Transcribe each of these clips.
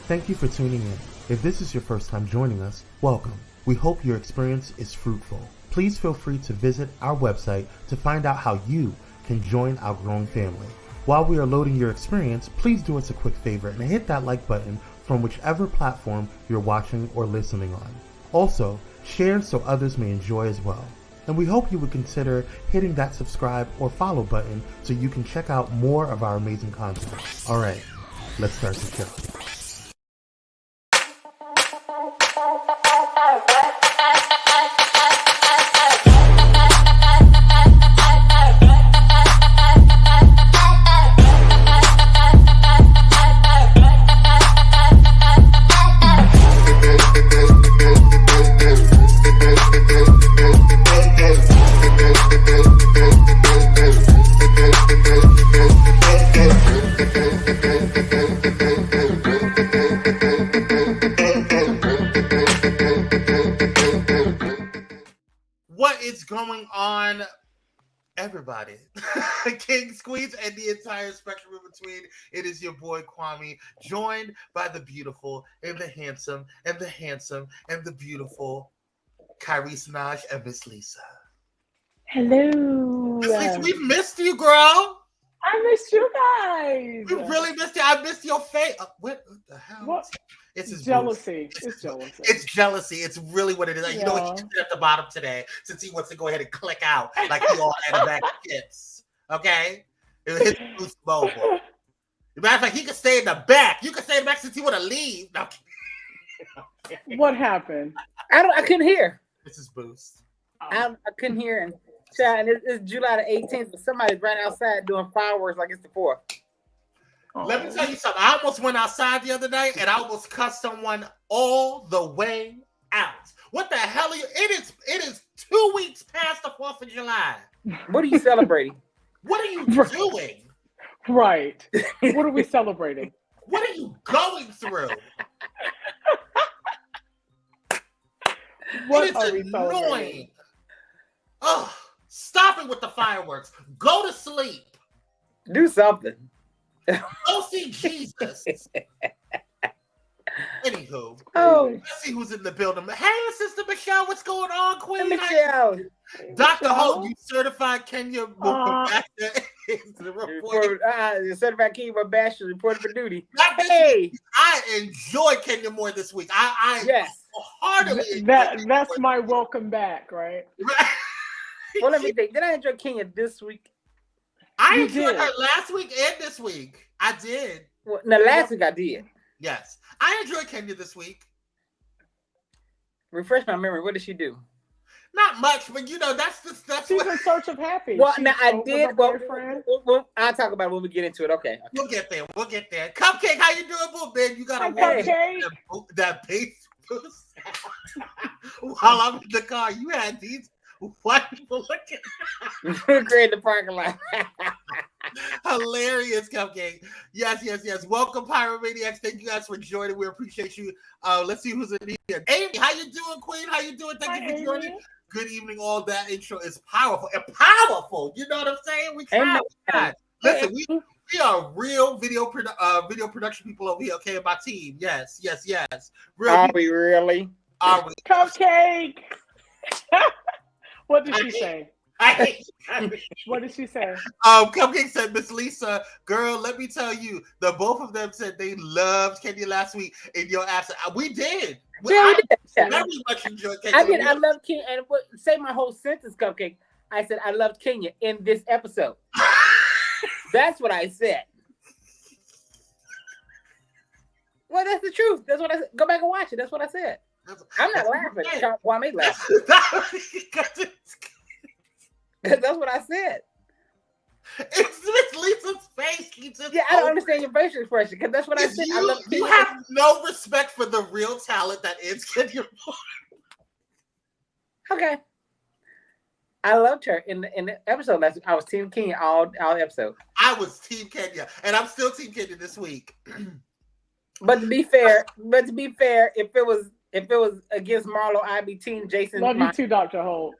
Thank you for tuning in. If this is your first time joining us, welcome. We hope your experience is fruitful. Please feel free to visit our website to find out how you can join our growing family. While we are loading your experience, please do us a quick favor and hit that like button from whichever platform you're watching or listening on. Also, share so others may enjoy as well. And we hope you would consider hitting that subscribe or follow button so you can check out more of our amazing content. All right, let's start the show. What is going on, everybody? Kings, queens, and the entire spectrum in between. It is your boy Kwame, joined by the beautiful and the handsome and the handsome and the beautiful Kyrie Sinaj and Miss Lisa. Hello. Miss Lisa, we missed you, girl. I missed you guys. We really missed you. I missed your face. What the hell? What? It's his jealousy. It's jealousy. It's jealousy. It's really what it is. Yeah. You know what? He sit at the bottom today since he wants to go ahead and click out like he all had a bag of chips. Okay? It was his boost mobile. As a matter of fact, he could stay in the back. You could stay in the back since he want to leave. No. What happened? I couldn't hear. This is Boost. I couldn't hear. And it's July the 18th, but somebody's right outside doing fireworks like it's the 4th. Let me tell you something. I almost went outside the other night and I almost cussed someone all the way out. What the hell are you? It is 2 weeks past the 4th of July. What are you celebrating? What are you doing? Right. What are we celebrating? What are you going through? What It are is we celebrating? annoying. Oh, stop it with the fireworks. Go to sleep. Do something. Go see Jesus. Anywho, Oh, let's see who's in the building. Hey, Sister Michelle, what's going on, Queen? Michelle. Dr. Holt, you certified Kenya The certified King of Bachelor reported for duty. Hey, I enjoyed Kenya more this week. I Yes. heartily That's my welcome back, right? Well, let me think. Did I enjoy Kenya this week? I You enjoyed did. her last week and this week. I did. Well, no, last week I did. Yes. I enjoyed Kenya this week. Refresh my memory. What did she do? Not much, but that's She's what in search of happy. Well, She's now I with did. her Well, boyfriend. I'll talk about it when we get into it. Okay. we'll get there. We'll get there. Cupcake, how you doing, boo, babe? You gotta Hi, work Cupcake. that bass boost. While I'm in the car, you had these white people looking Create the parking lot. hilarious, Cupcake. Yes. Welcome, Pyromediacs. Thank you guys for joining. We appreciate you. Let's see who's in here. Amy, how you doing, Queen? How you doing? Thank you for joining. Amy. Good evening. All that intro is powerful. And powerful. You know what I'm saying? We try. Amen. We try. Listen, we are real video production people over here, okay? My team. Yes. Real Are people. we really? Are we? Cupcake. What did she say? I hate What did she say? Cupcake said, Miss Lisa, girl, let me tell you, the both of them said they loved Kenya last week in your absence. We did. Yeah, we did. Very much enjoyed Kenya. I did. I love Kenya. And say my whole sentence, Cupcake. I said I loved Kenya in this episode. That's what I said. Well, that's the truth. That's what I said. Go back and watch it. That's what I said. I'm not laughing. Kwame laughing. That's what I said. It's Miss Lisa's face. Yeah, I don't understand your facial expression because that's what I said. I love you Kenya. have no respect for the real talent that is Kenya. Okay. I loved her in the episode last week. I was Team Kenya all episode. I was Team Kenya, and I'm still Team Kenya this week. But to be fair, if it was against Marlo, I'd be Team Jason. Love you too, Dr. Holt.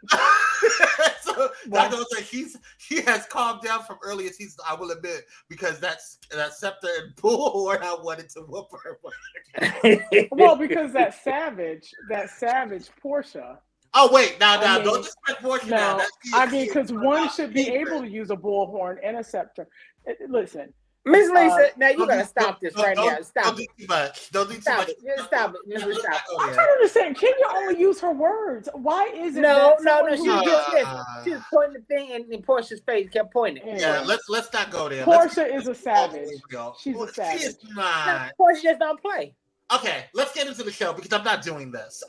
So Dr. O said he has calmed down from earlier seasons, I will admit, because that Scepter and Bullhorn, I wanted to whoop her. Well, because that savage Portia. Oh wait, now don't disrespect Portia now. I mean, because one should be able to use a bullhorn and a scepter. Listen, Miss Lisa, now you gotta stop this right now. Stop it. Don't do too Stop much. it. Stop it. Miss Lisa, stop I'm trying to understand. Kenya only use her words. Why is it? No. She She was pointing the thing in Portia's face, kept pointing. Yeah, let's not go there. Portia is a savage. She's a savage. She is not. Portia just don't play. Okay, let's get into the show because I'm not doing this.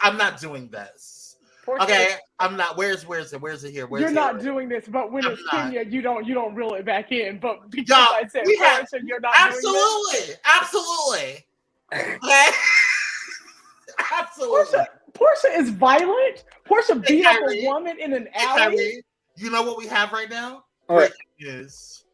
Portia Okay, I'm not. Where's it here? You're not doing this, but when it's Kenya, you don't reel it back in. But because Yo, I said Portia, you're not doing this. Absolutely. Okay. Absolutely. Portia is violent. Portia beat up a woman in an alley. Kyrie, you know what we have right now? What? Is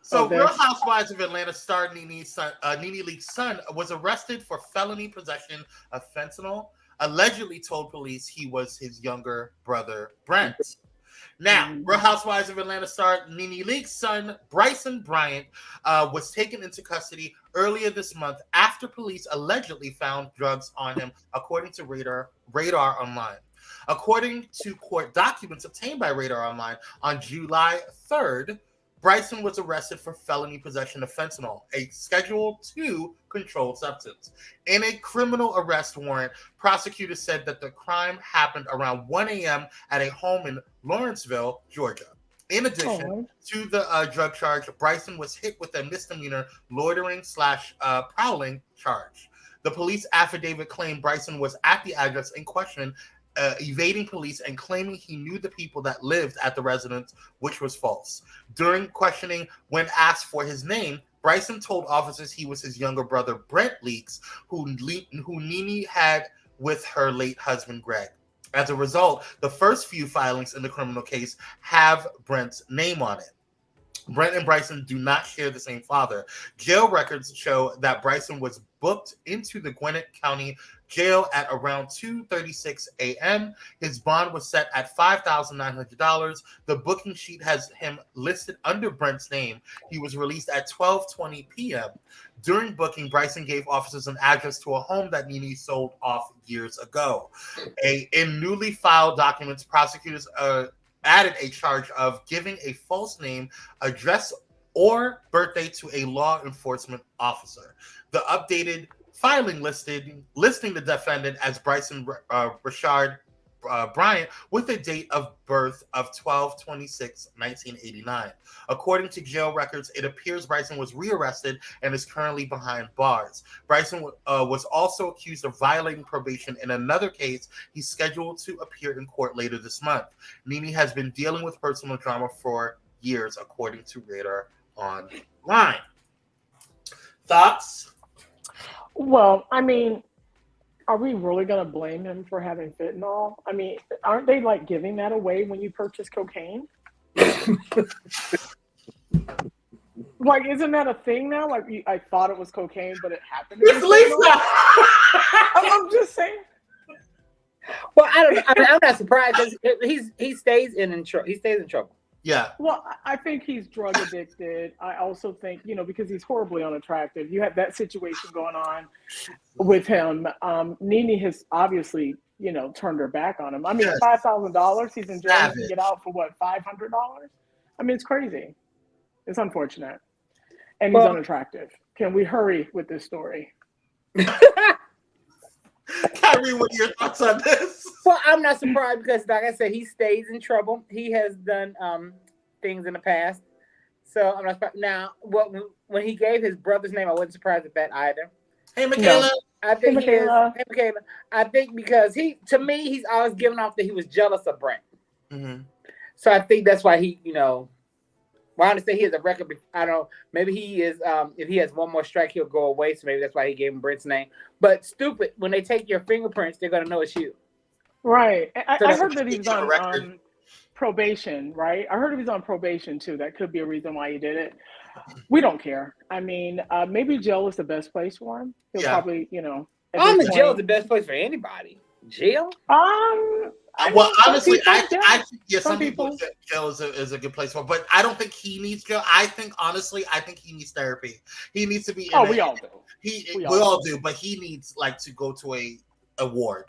So, Real Housewives of Atlanta star Nene Leakes' son was arrested for felony possession of fentanyl. Allegedly told police he was his younger brother, Brent. Now, Real Housewives of Atlanta star Nene Leakes' son, Bryson Bryant, was taken into custody earlier this month after police allegedly found drugs on him, according to Radar Online. According to court documents obtained by Radar Online on July 3rd, Bryson was arrested for felony possession of fentanyl, a Schedule II controlled substance. In a criminal arrest warrant, prosecutors said that the crime happened around 1 a.m. at a home in Lawrenceville, Georgia. In addition to the drug charge, Bryson was hit with a misdemeanor loitering/prowling charge. The police affidavit claimed Bryson was at the address in question, evading police and claiming he knew the people that lived at the residence, which was false. During questioning, when asked for his name, Bryson told officers he was his younger brother, Brent Leakes, who Nene had with her late husband, Greg. As a result, the first few filings in the criminal case have Brent's name on it. Brent and Bryson do not share the same father. Jail records show that Bryson was booked into the Gwinnett County Jail at around 2:36 a.m. His bond was set at $5,900. The booking sheet has him listed under Brent's name. He was released at 12:20 p.m. During booking, Bryson gave officers an address to a home that Nene sold off years ago. In newly filed documents, prosecutors added a charge of giving a false name, address, or birthday to a law enforcement officer. The updated filing listing the defendant as Bryson Rashard Bryant with a date of birth of 12/26/1989. According to jail records, it appears Bryson was rearrested and is currently behind bars. Bryson was also accused of violating probation in another case. He's scheduled to appear in court later this month. Nene has been dealing with personal drama for years, according to Radar Online. Thoughts? Well, I mean, are we really going to blame him for having fentanyl? I mean, aren't they like giving that away when you purchase cocaine? Like, isn't that a thing now? Like, I thought it was cocaine, but it happened to be fentanyl. I'm just saying. Well, I don't know. I mean, I'm not surprised. He stays in trouble. Yeah. Well, I think he's drug addicted. I also think, because he's horribly unattractive. You have that situation going on with him. Nene has obviously, turned her back on him. I mean, $5,000. He's in jail to get out for what, $500? I mean, it's crazy. It's unfortunate. And he's unattractive. Can we hurry with this story? Kyrie, what are your thoughts on this? Well, I'm not surprised because, like I said, he stays in trouble. He has done things in the past. So I'm not surprised. Now, when he gave his brother's name, I wasn't surprised at that either. Hey, Michaela. No. I think Michaela. I think because to me, he's always given off that he was jealous of Brent. Mm-hmm. So I think that's why he, well, I understand he has a record. I don't know. Maybe he is. If he has one more strike, he'll go away. So maybe that's why he gave him Brent's name. But stupid, when they take your fingerprints, they're gonna know it's you. Right. I heard that he's on. probation, right? I heard he was on probation too. That could be a reason why he did it. We don't care. I mean, maybe jail is the best place for him. He'll probably, jail is the best place for anybody. Jail? Well, honestly, I think some people think jail is a good place for him, but I don't think he needs jail. I think he needs therapy. He needs to be. We all do. We all do, but he needs to go to a ward.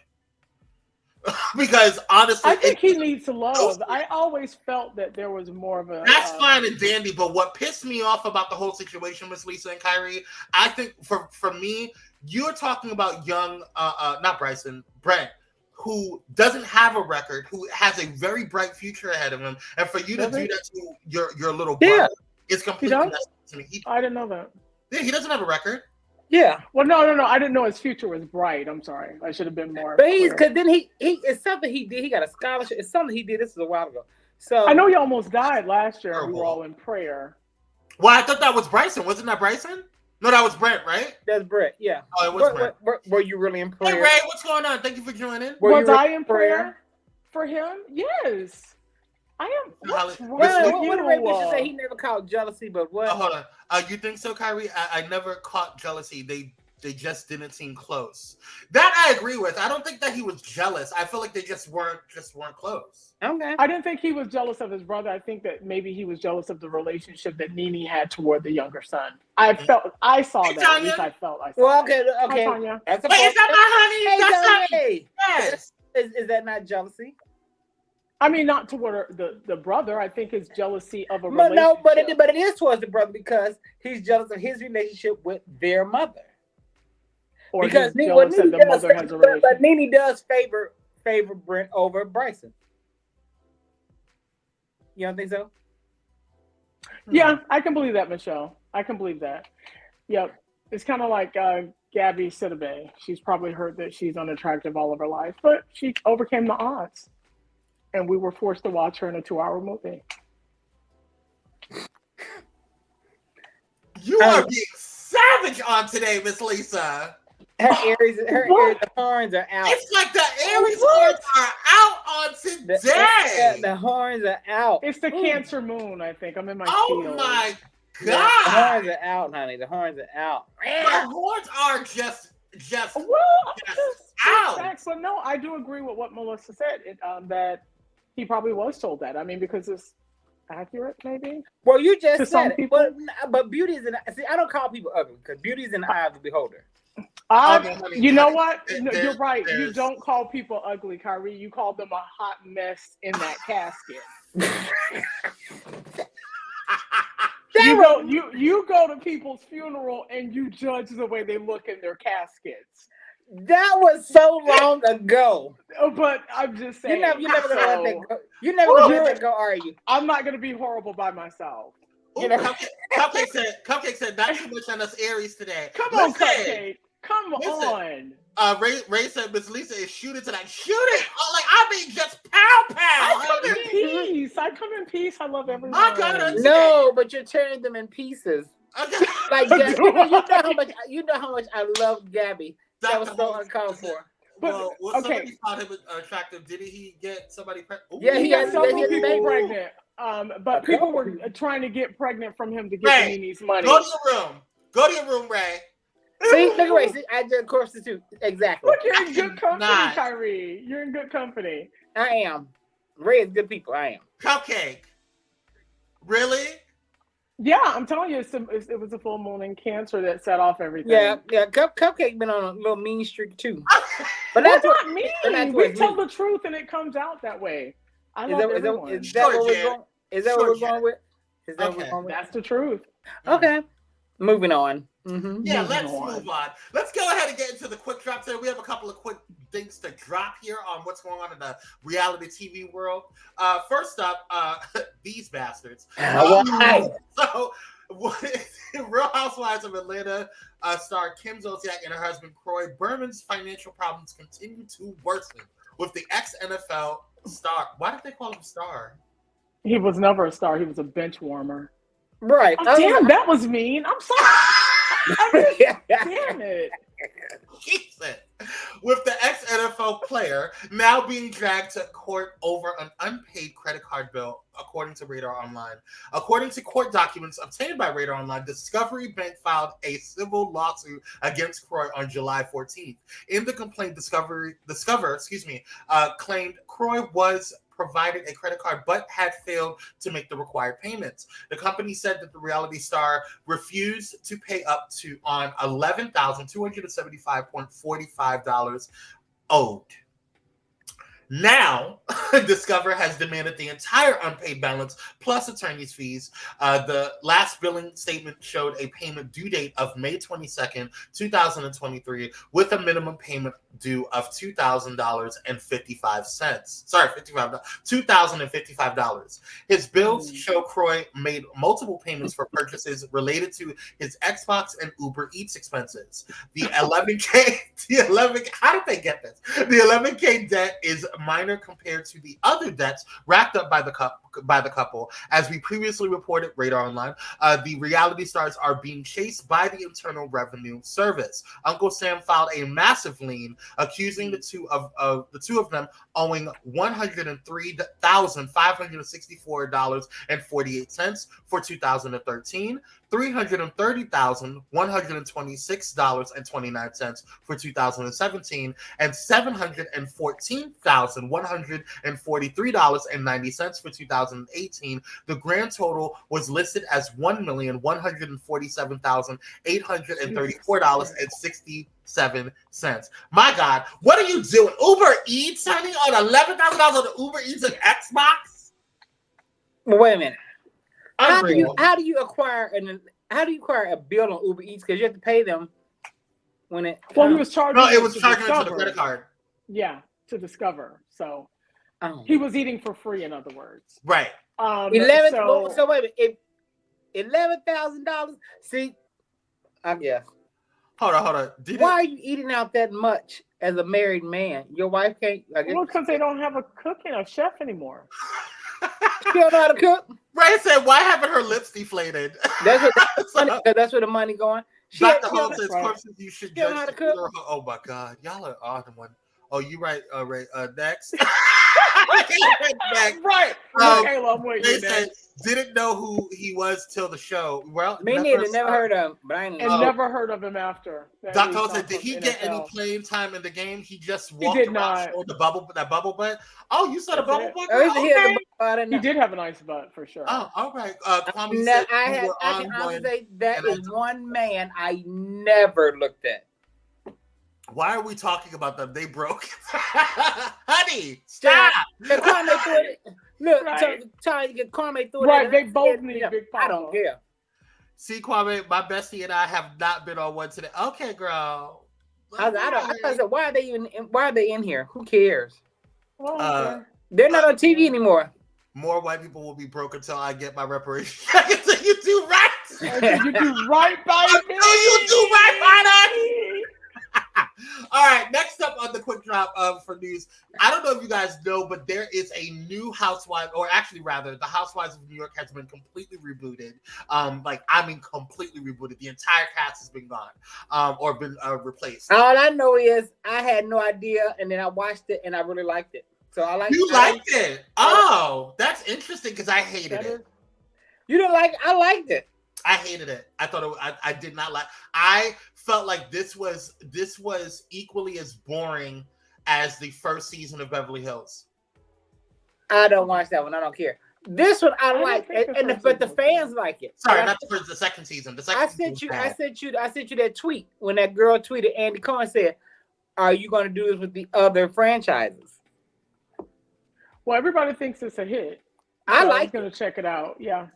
Because honestly, I think he needs love. I always felt that there was more of a. That's fine and dandy, but what pissed me off about the whole situation, Miss Lisa and Kyrie, I think for me, you're talking about young, not Bryson, Brent, who doesn't have a record, who has a very bright future ahead of him, and for you to do that to your little brother is completely messed to me. I didn't know that. Yeah, he doesn't have a record. Yeah. Well, no. I didn't know his future was bright. I'm sorry. I should have been more. But because then he it's something he did. He got a scholarship. It's something he did. This was a while ago. So I know he almost died last year. We were all in prayer. Well, I thought that was Bryson. Wasn't that Bryson? No, that was Brent, right? That's Brent. Yeah. Oh, it was Brent. Were you really in prayer? Hey, Ray, what's going on? Thank you for joining. Was I in prayer for him? Yes. I am. What's wrong? What did Ray Bishop say? He never caught jealousy, but what? Hold on. You think so, Kyrie? I never caught jealousy. They just didn't seem close. That I agree with. I don't think that he was jealous. I feel like they just weren't close. Okay. I didn't think he was jealous of his brother. I think that maybe he was jealous of the relationship that Nene had toward the younger son. I saw that. At least I saw. Well, okay. Hi, Tanya. That's Wait, is that my honey? Hey, Yes. Is that not jealousy? I mean, not toward the brother. I think it's jealousy of a relationship. But it is towards the brother because he's jealous of his relationship with their mother. Or because Nene does favor Brent over Bryson. You don't think so? Yeah, I can believe that, Michelle. I can believe that. Yep. It's kind of like Gabby Sidibe. She's probably heard that she's unattractive all of her life, but she overcame the odds. And we were forced to watch her in a 2-hour movie. You are being savage on today, Miss Lisa. Her Aries, the horns are out. It's like the Aries horns are out on today. The horns are out. It's the Cancer moon, I think. I'm in my field. My God. The horns are out, honey. The horns are out. The horns are just out. Facts, but no, I do agree with what Melissa said. That he probably was told that. I mean, because it's accurate, maybe. Well, you just said it. But beauty is I don't call people ugly because beauty is in the eye of the beholder. You know what? No, you're right. You don't call people ugly, Kyrie. You call them a hot mess in that casket. You go to people's funeral and you judge the way they look in their caskets. That was so long ago. But I'm just saying. You're never gonna let that go. You're never gonna let that go, are you? I'm not gonna be horrible by myself. Cupcake said not too much on us Aries today. Come on, Cupcake. Come on. Ray said Miss Lisa is shooting tonight. Shoot it! I mean, just pow. I come in peace. I love everyone. No, but you're tearing them in pieces. Okay. Like you know how much I love Gabby. That was so uncalled for. But somebody thought him attractive. Didn't he get somebody pregnant? Yeah, he got several people pregnant. But people were trying to get pregnant from him to get Nene's money. Go to your room, Ray. See, look at Ray. See, I just course the two. Exactly. Look, you're in good company, Kyrie. You're in good company. I am. Ray is good people. I am. Cupcake. Really? Yeah, I'm telling you, it was a full moon in Cancer that set off everything. Yeah. Cupcake been on a little mean streak too. But that's not mean. We tell the truth and it comes out that way. Is that what we're going with? That's the truth. Okay. Moving on. Mm-hmm. Yeah, let's move on. Let's go ahead and get into the quick drops there. We have a couple of quick things to drop here on what's going on in the reality TV world. First up, these bastards. So, Real Housewives of Atlanta star Kim Zolciak and her husband Croy Berman's financial problems continue to worsen with the ex-NFL star. Why did they call him star? He was never a star. He was a bench warmer. Right. Oh, damn, that was mean. I'm sorry. Damn it. With the ex-NFL NFL player now being dragged to court over an unpaid credit card bill, according to Radar Online. According to court documents obtained by Radar Online, Discovery Bank filed a civil lawsuit against Croy on July 14th. In the complaint, Discover claimed Croy was provided a credit card but had failed to make the required payments. The company said that the reality star refused to pay up to on $11,275.45 owed. Now, Discover has demanded the entire unpaid balance plus attorney's fees. The last billing statement showed a payment due date of May 22nd, 2023, with a minimum payment due of $2,055. Sorry, $2,055. His bills show Croy made multiple payments for purchases related to his Xbox and Uber Eats expenses. The 11K, how did they get this? The 11K debt is minor compared to the other debts racked up by the couple. As we previously reported, Radar Online, the reality stars are being chased by the Internal Revenue Service. Uncle Sam filed a massive lien, accusing the two of them owing $103,564.48 for 2013, $330,126.29 for 2017, and $714,143.90 for 2018. The grand total was listed as $1,147,834.67. My God, what are you doing? Uber Eats, honey, on $11,000 on the Uber Eats and Xbox? Wait a minute. How do you acquire a bill on Uber Eats? Because you have to pay them when it. Well, he was charging. No, it was charging it to the credit card. Yeah, to Discover. So he was eating for free, in other words. Right. So wait a minute. $11,000. See, I guess. Hold on. Why are you eating out that much as a married man? Your wife can't. Well, because they don't have a chef anymore. She don't know how to cook. Ray said, "Why haven't her lips deflated?" That's where the money going. Dr. Holt says, "Corpses you should judge." How to cook. Oh my God, y'all are on one. Oh, you right, Ray. Next. Right. I'm they said didn't know who he was till the show. Well, me neither. Never heard of him, but I ain't never heard of him after. Dr. Holt said, did he get any playing time in the game? He just walked around with that bubble butt. Oh, you saw the bubble butt? Okay. He did have a nice butt for sure. Oh, all right. I can honestly say that is one man I never looked at. Why are we talking about them? They broke. Honey, stop. Look, Kwame threw it. Right, they both need Big Papa. I don't care. See, Kwame, my bestie and I have not been on one today. Okay, girl. I said, why are they in here? Who cares? They're not on TV anymore. More white people will be broke until I get my reparations. I can say you do right. You do right by me. You do right by us. All right, next up on the quick drop for news. I don't know if you guys know, but there is a new Housewives, or actually rather, the Housewives of New York has been completely rebooted. Completely rebooted. The entire cast has been gone, or been replaced. All I know is I had no idea, and then I watched it, and I really liked it. So I liked it. You liked it? Oh, that's interesting because I hated it. You didn't like it? I liked it. I hated it. I thought I did not like. I felt like this was equally as boring as the first season of Beverly Hills. I don't watch that one. I don't care. This one I like, but the fans like it. Sorry, not the second season. I sent you that tweet when that girl tweeted. Andy Cohen said, "Are you going to do this with the other franchises?" Well, everybody thinks it's a hit. I'm going to check it out. Yeah.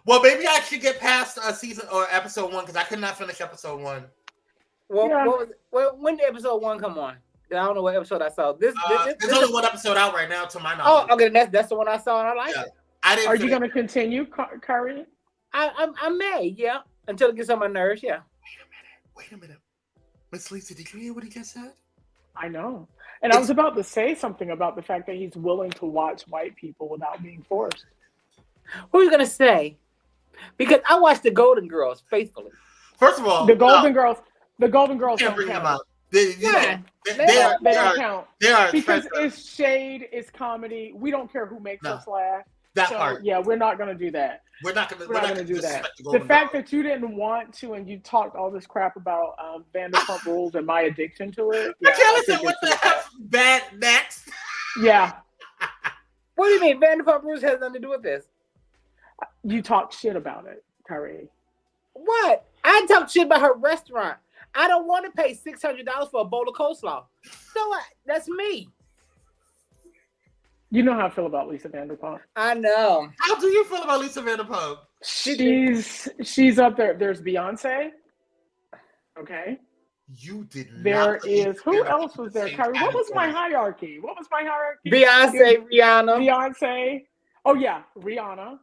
Well, maybe I should get past season or episode 1 because I could not finish episode 1. Well, when did episode 1 come on? I don't know what episode I saw. There's only one episode out right now, to my knowledge. Oh, okay, that's the one I saw and I liked it. Are you going to continue, Kari? I may, yeah, until it gets on my nerves, yeah. Wait a minute. Miss Lisa, did you hear what he just said? I know. And I was about to say something about the fact that he's willing to watch white people without being forced. What are you going to say? Because I watched the Golden Girls faithfully. First of all, the Golden Girls can't bring them up. They don't count. They are because it's shade, it's comedy. We don't care who makes us laugh. That part. Yeah, we're not going to do that. We're not going to do that. The fact that you didn't want to and you talked all this crap about Vanderpump Rules and my addiction to it. Yeah, I said, what the hell? Bad next. Yeah. What do you mean Vanderpump Rules has nothing to do with this? You talk shit about it, Kyrie. What? I talk shit about her restaurant. I don't want to pay $600 for a bowl of coleslaw. So what? That's me. You know how I feel about Lisa Vanderpump. I know. How do you feel about Lisa Vanderpump? She's up there. There's Beyonce. Okay. You did not. There is. Who else was there, Kyrie? What was my hierarchy? Beyonce, Rihanna. Beyonce. Oh yeah, Rihanna.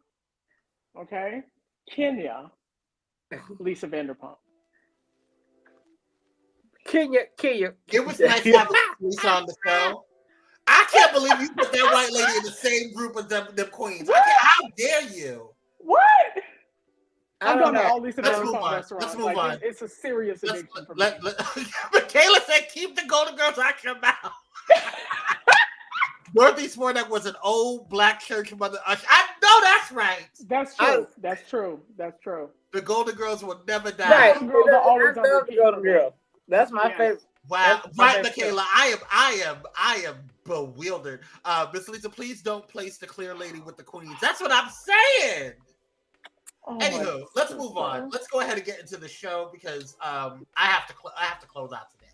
Okay. Kenya. Lisa Vanderpump. Kenya. It was nice having Lisa on the show. I can't believe you put that white lady in the same group as them queens. How dare you? What? I'm going to all Lisa Vanderpump restaurants. Let's move on. It's a serious addiction for me. Michaela said, "Keep the Golden Girls out your mouth." Dorothy Spornak was an old black church mother. I know that's right. That's true. That's true. The Golden Girls will never die. Right. Girls are always I love the Golden Girls. That's my favorite. Wow. Right, Michaela. I am bewildered. Miss Lisa, please don't place the clear lady with the queens. That's what I'm saying. Oh, Anywho, let's move on. Let's go ahead and get into the show because I have to close out today.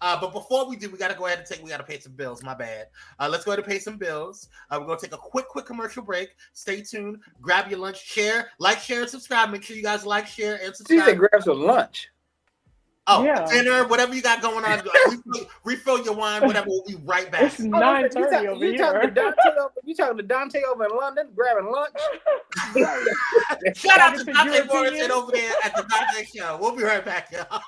But before we do, we got to go ahead and we got to pay some bills. My bad. Let's go ahead and pay some bills. We're going to take a quick commercial break. Stay tuned. Grab your lunch. Share, and subscribe. Make sure you guys like, share, and subscribe. She said grab some lunch. Oh, yeah. Dinner, whatever you got going on. refill your wine, whatever. We'll be right back. It's 9:30 over here. You talking to Dante over in London, grabbing lunch? Shout out to Dante Morrison over there at the Dante Show. We'll be right back, y'all.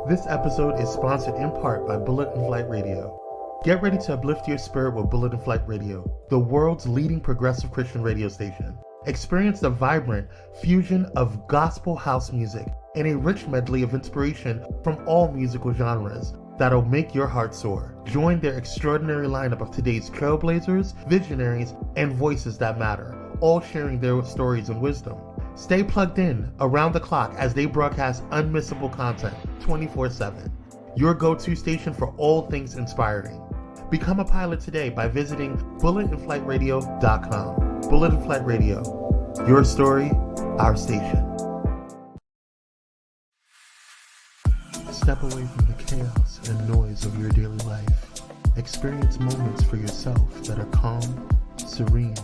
This episode is sponsored in part by Bullet and Flight Radio. Get ready to uplift your spirit with Bullet and Flight Radio, the world's leading progressive Christian radio station. Experience the vibrant fusion of gospel house music and a rich medley of inspiration from all musical genres that'll make your heart soar. Join their extraordinary lineup of today's trailblazers, visionaries, and voices that matter, all sharing their stories and wisdom. Stay plugged in around the clock as they broadcast unmissable content 24/7. Your go-to station for all things inspiring. Become a pilot today by visiting bulletandflightradio.com. Bullet and Flight Radio. Your story, our station. Step away from the chaos and noise of your daily life. Experience moments for yourself that are calm, serene,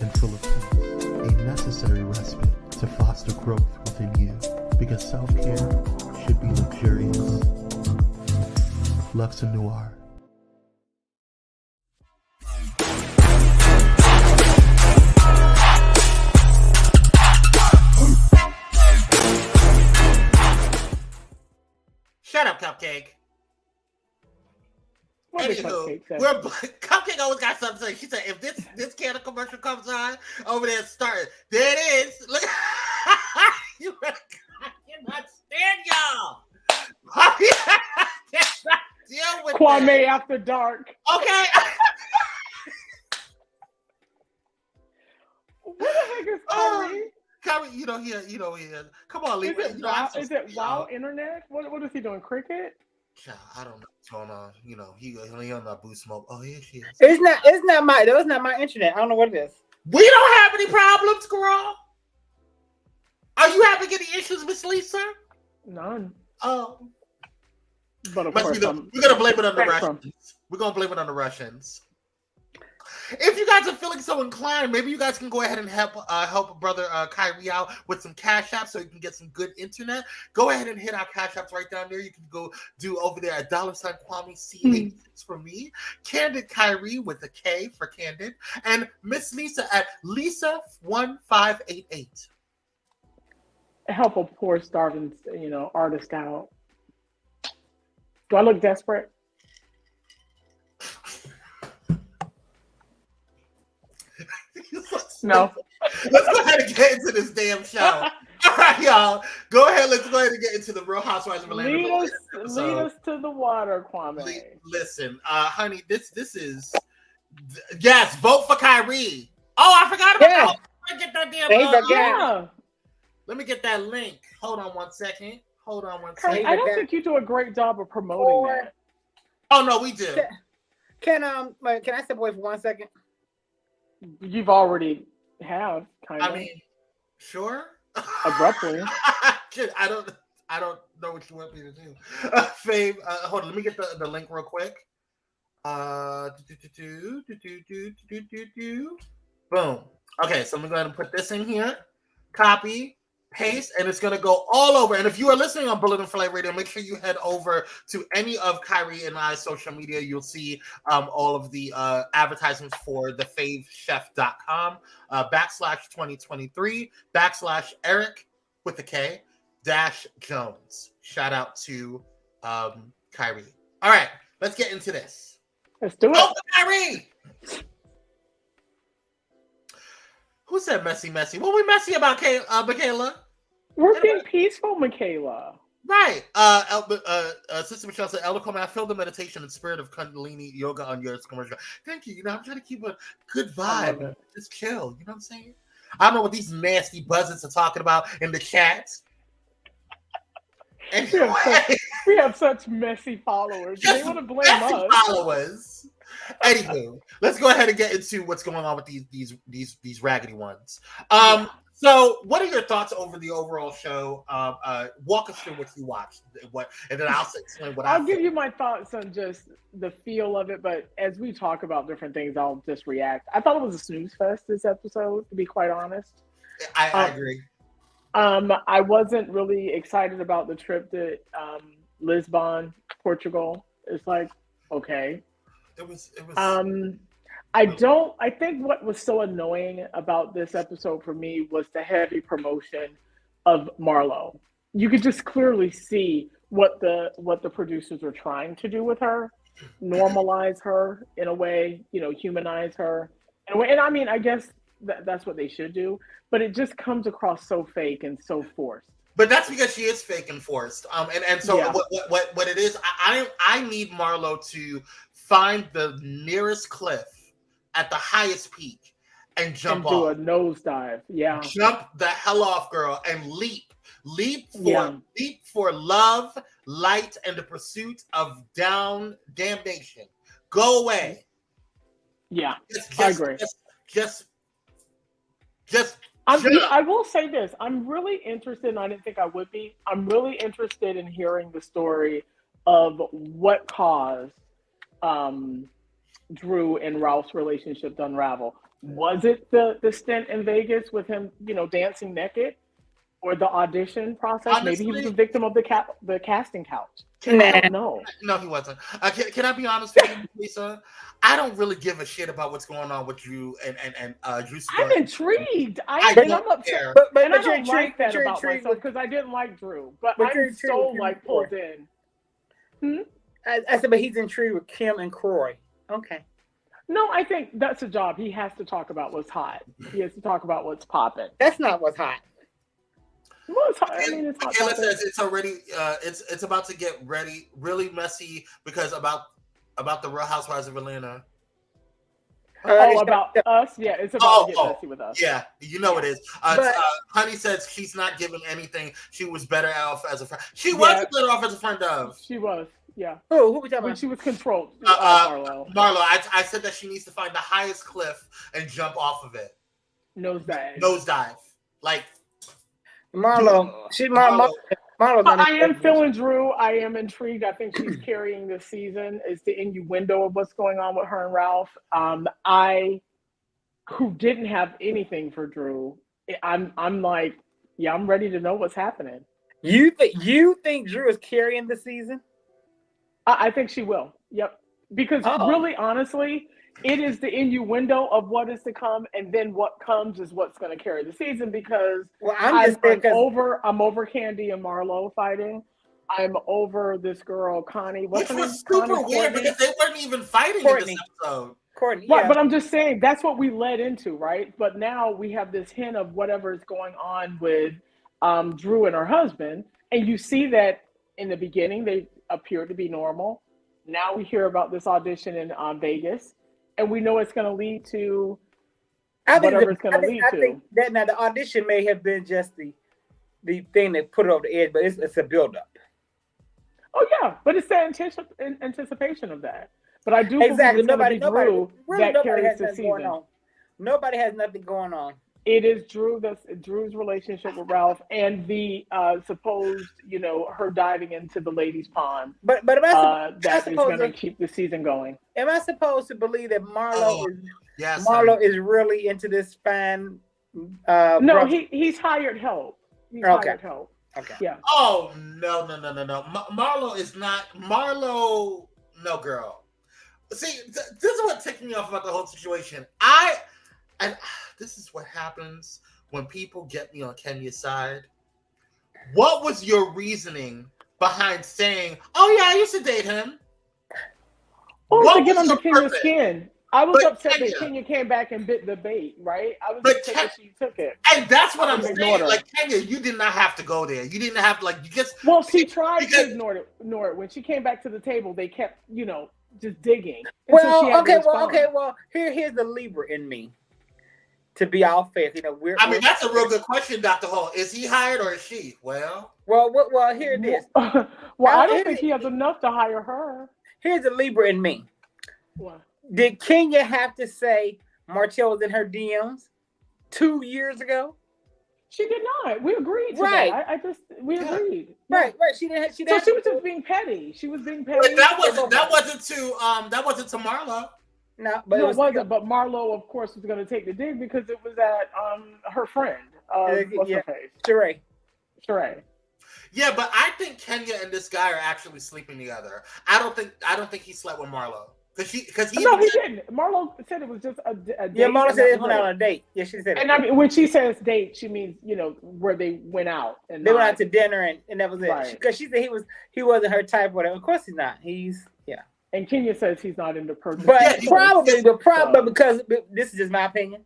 and full of peace. A necessary respite to foster growth within you, because self-care should be luxurious. Lux and Noir. Shut up, Cupcake. Anywho, Cupcake always got something to say. She said, if this can of commercial comes on over there, start. There it is. Look, you cannot stand y'all. Deal with Kwame that. After Dark. Okay. What the heck is Kyrie? Kyrie, you don't hear. Come on, Lee. Is it Wow Internet? What is he doing? Cricket? I don't know what's going on. He on that Boost Smoke. Oh, here she is. It's not my internet. I don't know what it is. We don't have any problems, girl. Are you having any issues, Miss Lisa? None. Oh. But of course, we're gonna blame it on the Russians. We're gonna blame it on the Russians. If you guys are feeling so inclined, maybe you guys can go ahead and help brother Kyrie out with some cash apps so you can get some good internet. Go ahead and hit our cash apps right down there. You can go do over there at $ Kwame C86 for me, Candid Kyrie with a K for Candid, and Miss Lisa at Lisa1588. Help a poor starving artist out. Do I look desperate? No. Let's go ahead and get into this damn show. All right, y'all. Go ahead. Let's go ahead and get into the Real Housewives of Atlanta. Lead us to the water, Kwame. Listen, honey, this is yes. Vote for Kyrie. Oh, I forgot about that. Let me get that damn. Let me get that link. Hold on one second. I don't think you do a great job of promoting that. Oh no, we do. Can I step away for 1 second? You've already have kind of. I mean, sure. Abruptly. I don't know what you want me to do. Fave, hold on. Let me get the link real quick. Boom. Okay, so I'm gonna go ahead and put this in here. Copy. Paste, and it's going to go all over. And if you are listening on Bullet and Flight Radio, make sure you head over to any of Kyrie and I's social media. You'll see all of the advertisements for thefavechef.com /2023 /Eric with the K -Jones. Shout out to Kyrie. All right, let's get into this. Let's do it. Oh, Kyrie! Who said messy? What we messy about, Michaela? We're being peaceful, Michaela. Right. Sister Michelle said, Elder Coleman, I feel the meditation and spirit of Kundalini yoga on your commercial. Thank you. I'm trying to keep a good vibe. Just chill. You know what I'm saying? I don't know what these nasty buzzards are talking about in the chats. Anyway. We have such messy followers. They want to blame us. Followers. Anywho, let's go ahead and get into what's going on with these raggedy ones. So, what are your thoughts over the overall show? Walk us through what you watched, and then I'll explain what I'll give you my thoughts on just the feel of it. But as we talk about different things, I'll just react. I thought it was a snooze fest this episode, to be quite honest. I agree. I wasn't really excited about the trip to Lisbon, Portugal. It's like, okay. It was. I think what was so annoying about this episode for me was the heavy promotion of Marlo. You could just clearly see what the producers were trying to do with her, normalize her in a way, humanize her in a way. And I mean, I guess that's what they should do, but it just comes across so fake and so forced. But that's because she is fake and forced. And so what it is, I need Marlo to find the nearest cliff at the highest peak and jump off. Do a nosedive. Yeah. Jump the hell off, girl, and leap. Leap for love, light, and the pursuit of damnation. Go away. Yeah. I agree. Just I will say this. I'm really interested, and I didn't think I would be. I'm really interested in hearing the story of what caused Drew and Ralph's relationship to unravel. Was it the stint in Vegas with him, dancing naked, or the audition process? Honestly, maybe he was a victim of the casting couch. I don't know. No, he wasn't. Can I be honest with you, Lisa? I don't really give a shit about what's going on with Drew and Drew. I'm intrigued. I don't care. But I don't like that about myself because I didn't like Drew. But I'm so pulled in. I said, but he's intrigued with Kim and Croy. Okay. No, I think that's a job. He has to talk about what's hot. He has to talk about what's popping. That's not what's hot. What's hot? I mean, it's hot. Kayla says it's already it's about to get really messy because about the Real Housewives of Atlanta. About us? Yeah, it's about to get messy with us. Yeah, it is. Honey says she's not giving anything. She was better off as a friend. She was better off as a friend of. She was. Yeah. Who we talking about? When she was controlled. Marlo. I said that she needs to find the highest cliff and jump off of it. Nosedive. Like Marlo. I am feeling Drew. I am intrigued. I think she's carrying this season. It's the innuendo of what's going on with her and Ralph. Who didn't have anything for Drew. I'm like, yeah, I'm ready to know what's happening. You think Drew is carrying the season? I think she will. Yep. Because really, honestly, it is the innuendo of what is to come, and then what comes is what's going to carry the season. Because I'm over Candy and Marlo fighting. I'm over this girl Connie. What's her name? Which was super weird because they weren't even fighting in this episode. Courtney, Right, yeah. but I'm just saying that's what we led into, right? But now we have this hint of whatever is going on with Drew and her husband, and you see that in the beginning they appear to be normal. Now we hear about this audition in Vegas, and we know it's going to lead to whatever it's going to lead to. I think that now the audition may have been just the thing that put it over the edge, but it's a buildup. Oh yeah, but it's that anticipation of that. But I do believe Exactly. it's going to be Drew that carries the season. Nobody has nothing going on. It is Drew's relationship with Ralph and the supposed, her diving into the ladies' pond. But that is going to keep the season going. Am I supposed to believe that Marlo is really into this fan? No, he's hired help. He's hired help. Okay. Yeah. Oh no! Marlo is not Marlo. No, girl. See, this is what ticked me off about the whole situation. This is what happens when people get me on Kenya's side. What was your reasoning behind saying, "Oh yeah, I used to date him"? Well, to get under Kenya's skin. I was upset that Kenya came back and bit the bait, right? I was upset that she took it. And that's what I'm saying. Like, Kenya, you did not have to go there. You didn't have to, Well, she tried to ignore it. When she came back to the table, they kept, just digging. Well, here's the Libra in me. To be all fair, that's a real good question, Dr. Hall. Is he hired or is she? Well, here it is. I don't think he has enough to hire her. Here's the Libra in me. What? Did Kenya have to say Martell was in her DMs 2 years ago? She did not. We agreed to that. We agreed. Right. She didn't. She was just being petty. She was being petty. But that wasn't to Marlo. No, but it wasn't. But Marlo, of course, was going to take the dig because it was at her friend. What's her face? Sheree. Yeah, but I think Kenya and this guy are actually sleeping together. I don't think he slept with Marlo. He didn't. Marlo said it was just a date. Yeah, Marlo said it went out on a date. Yeah, she said it. And I mean, when she says date, she means, where they went out. And they went out to dinner and that was it. Right. Because she said he wasn't her type or whatever. Of course he's not. And Kenya says he's not into person. But because, this is just my opinion,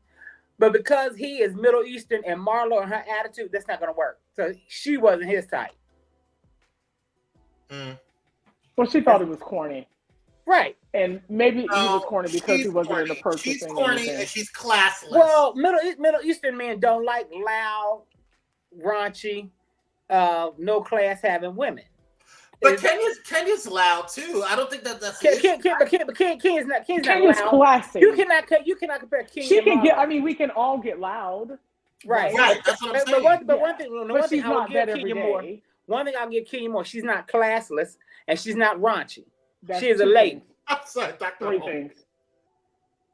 but because he is Middle Eastern and Marlo and her attitude, that's not going to work. So she wasn't his type. Well, she thought it was corny. Right. And maybe he was corny because he wasn't in the purchasing. She's corny and she's classless. Well, Middle Eastern men don't like loud, raunchy, no class having women. But Kenya's loud too. I don't think that's Kenya's not loud. Classy. You cannot compare Kenya. She can get. I mean, we can all get loud. Right. That's what I'm saying. One thing I'll give Kenya more. One thing I'll give Kenya more. She's not classless and she's not raunchy. She is a lady. I'm sorry, Dr. Three things.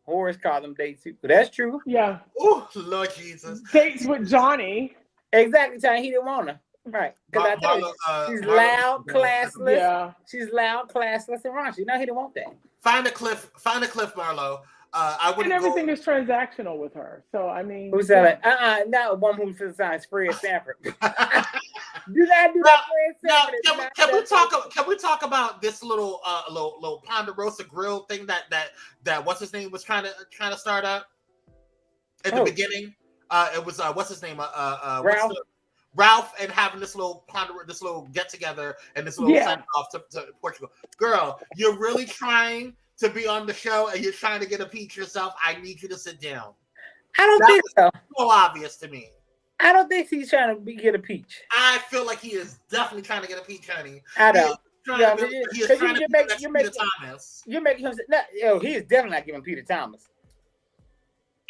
Horace called them dates too. But that's true. Yeah. Oh, Lord Jesus. Dates with Johnny. Exactly, Johnny. He didn't want her. Right. Because I told you, she's loud, classless. Yeah. She's loud, classless, and raunchy. No, he didn't want that. Find a cliff, Marlo. I wouldn't. And everything is transactional with her. So I mean, who said it? Not a woman who says Fred Sanford. Do not do that, Fred Sanford. Can we talk about this little Ponderosa Grill thing that what's his name was trying to start up at the beginning? It was what's his name? Ralph and having this little get together and this little send off to Portugal. Girl, you're really trying to be on the show and you're trying to get a peach yourself. I need you to sit down. I don't think so. So obvious to me. I don't think he's trying to get a peach. I feel like he is definitely trying to get a peach, honey. I don't. He is trying to get Peter Thomas. You're making him. No, he is definitely not giving Peter Thomas.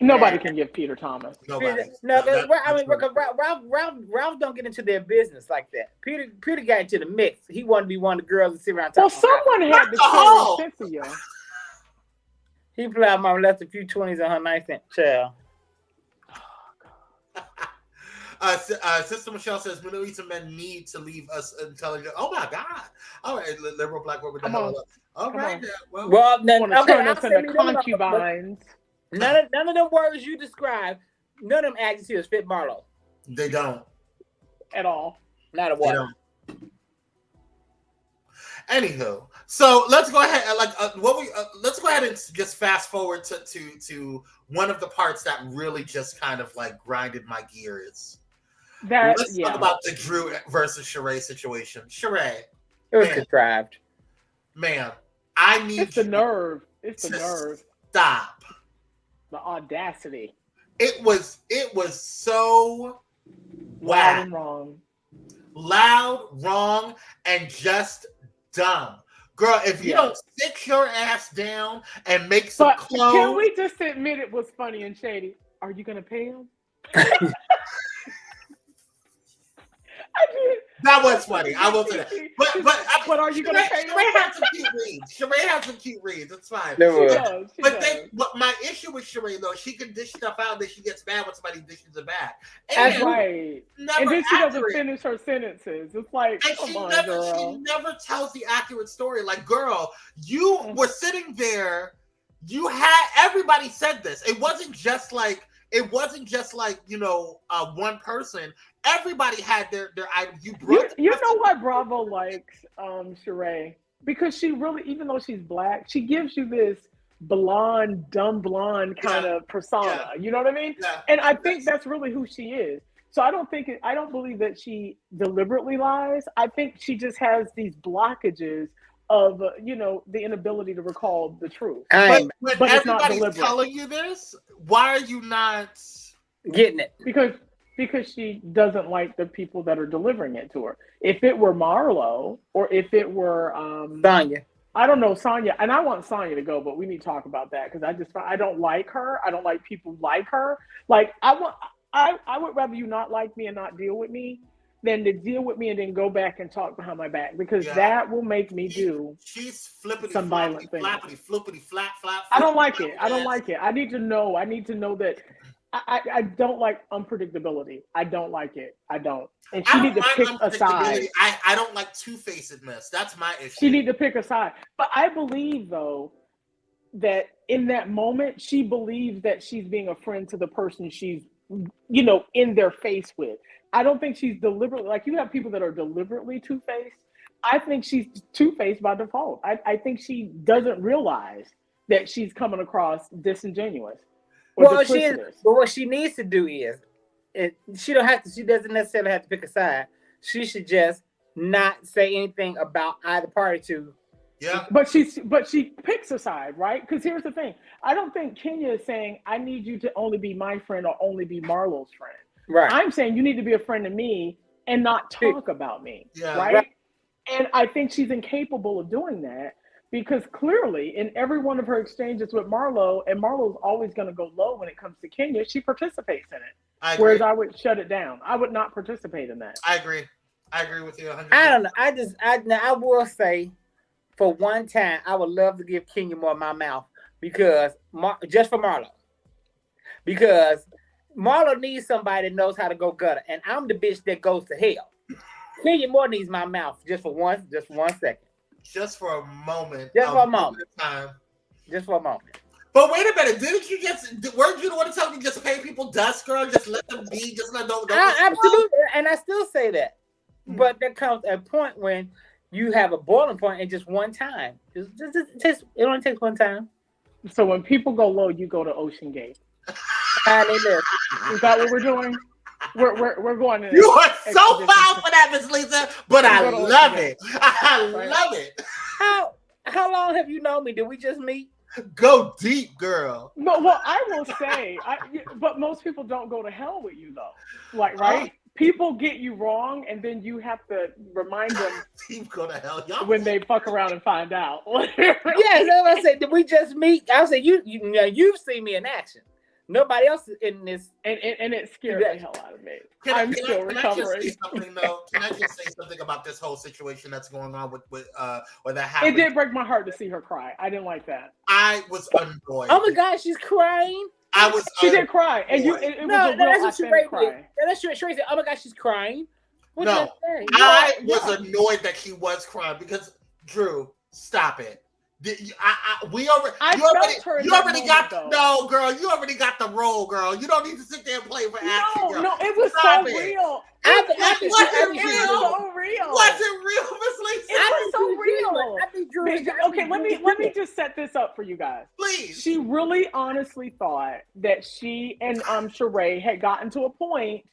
Nobody can give Peter Thomas. Nobody. Ralph don't get into their business like that. Peter got into the mix. He wanted to be one of the girls that sit around talking. Well, someone had to kill Cynthia. He plowed mom left a few 20s on her 9th child. Sister Michelle says Middle Eastern men need to leave us intelligent. Oh my God! All right, liberal black woman. All right, well, then turn us into concubines. None of them words you describe, none of them adjectives fit Marlo. They don't at all. Not a what. Anywho, So let's go ahead and let's go ahead and just fast forward to one of the parts that really just kind of like grinded my gears. Let's talk about the Drew versus Sheree situation. Sheree, it was contrived. Man, I need it's the nerve. It's the nerve. Stop. The audacity. It was so loud and wrong. Loud, wrong, and just dumb. Girl, if you don't sit your ass down and make some clothes. Can we just admit it was funny and shady? Are you gonna pay him? That was funny. I will say that. But are you gonna pay him? Sheree had some cute reads. Sheree had some cute reads. It's fine. But my issue with Sheree though, she can dish stuff out that she gets mad when somebody dishes it back. That's right. And then she doesn't finish her sentences. It's like, she never tells the accurate story. Like, girl, you were sitting there. You had everybody said this. It wasn't just like one person. Everybody had their item. You know why Bravo likes Sheree? Because she really, even though she's black, she gives you this blonde, dumb blonde kind of persona. Yeah. You know what I mean? Yeah. And I think that's really who she is. So I don't believe that she deliberately lies. I think she just has these blockages of the inability to recall the truth. But it's not deliberate. Telling you this, why are you not getting it? Because she doesn't like the people that are delivering it to her. If it were Marlo, or if it were Sonya, I don't know, Sonya, and I want Sonya to go, but we need to talk about that because I don't like her. I don't like people like her. Like I would rather you not like me and not deal with me than to deal with me and then go back and talk behind my back, because that will make me do some violent things. Flippity, flap. I don't like it. I don't like it. I need to know that I don't like unpredictability. I don't like it. I don't. And she need to pick a side. I don't like two-facedness. That's my issue. She need to pick a side. But I believe, though, that in that moment, she believes that she's being a friend to the person she's, in their face with. I don't think she's deliberately, like, you have people that are deliberately two-faced. I think she's two-faced by default. I think she doesn't realize that she's coming across disingenuous. Well, she is, but what she needs to do is, she doesn't necessarily have to pick a side. She should just not say anything about either party to. Yeah. But she picks a side, right? Because here's the thing. I don't think Kenya is saying, I need you to only be my friend or only be Marlo's friend. Right. I'm saying you need to be a friend to me and not talk about me. Yeah. Right? And I think she's incapable of doing that. Because clearly, in every one of her exchanges with Marlo, and Marlo's always going to go low when it comes to Kenya, she participates in it. Whereas I would shut it down. I would not participate in that. I agree with you 100%. I don't know. I will say, for one time, I would love to give Kenya more of my mouth because just for Marlo. Because Marlo needs somebody that knows how to go gutter, and I'm the bitch that goes to hell. Kenya more needs my mouth just for one second. Just for a moment. Just for a moment. But wait a minute, weren't you the one to tell me just pay people dust, girl? Just let them be. Just let them. Absolutely, and I still say that. But there comes a point when you have a boiling point, and just one time, it only takes one time. So when people go low, you go to Ocean Gate. Is that what we're doing? We're going in. You are so foul for that, Miss Lisa, but I love it. I love it. How long have you known me? Did we just meet? Go deep, girl. No, well, I will say, but most people don't go to hell with you, though. Like, right? People get you wrong, and then you have to remind them. People go to hell, when they fuck around and find out. Yeah, so I said, did we just meet? I said, you've seen me in action. Nobody else in this, and it scared the hell out of me. I'm still recovering. Can I just say something about this whole situation that's going on with that happened? It did break my heart to see her cry. I didn't like that. I was annoyed. Oh my God, she's crying. She did cry, and that's what Sheree did. That's what Sheree said. Oh my God, she's crying. I was annoyed that she was crying because Drew, stop it. You already got the role, girl. You don't need to sit there and play for action. No, it was so real. It was so real. Was it real, Miss Lisa? It was so real. Okay, let me just set this up for you guys. Please. She really honestly thought that she and Sheree had gotten to a point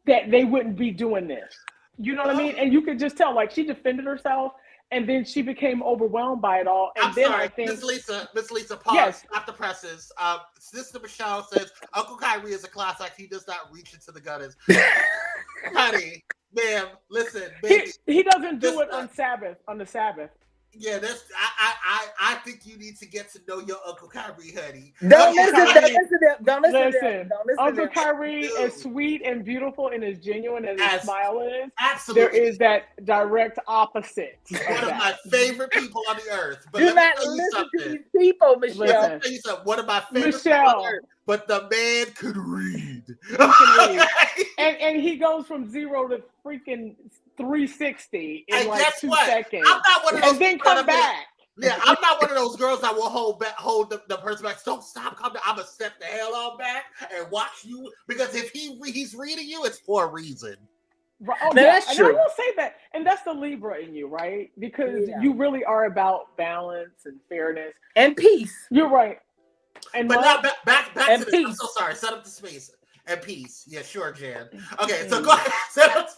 that they wouldn't be doing this. You know what I mean? And you could just tell, like, she defended herself. And then she became overwhelmed by it all. And I think Miss Lisa, pause. Yes. Stop the presses. Sister Michelle says Uncle Kyrie is a class act. He does not reach into the gutters. Honey, ma'am, listen, baby. He doesn't do it on the Sabbath. Yeah, I think you need to get to know your Uncle Kyrie, honey. Don't listen. Uncle Kyrie is sweet and beautiful and as genuine as his smile is. Absolutely. There is that direct opposite. One of my favorite people on the earth. But do not listen to these people, Michelle. Let me tell you something. One of my favorite people on the earth. But the man could read. And he goes from 0 to freaking 360 in like 2 seconds. I'm not one of those. And then come back. Yeah, I'm not one of those girls that will hold the person back. Don't stop, come down. I'm gonna step the hell on back and watch you, because if he's reading you, it's for a reason. Right. Oh, that's true. And I will say that, and that's the Libra in you, right? Because you really are about balance and fairness and peace. You're right. And but now back to this. I'm so sorry. Set up the space. And peace. Yeah, sure, Jan. Okay, so go ahead. Set up.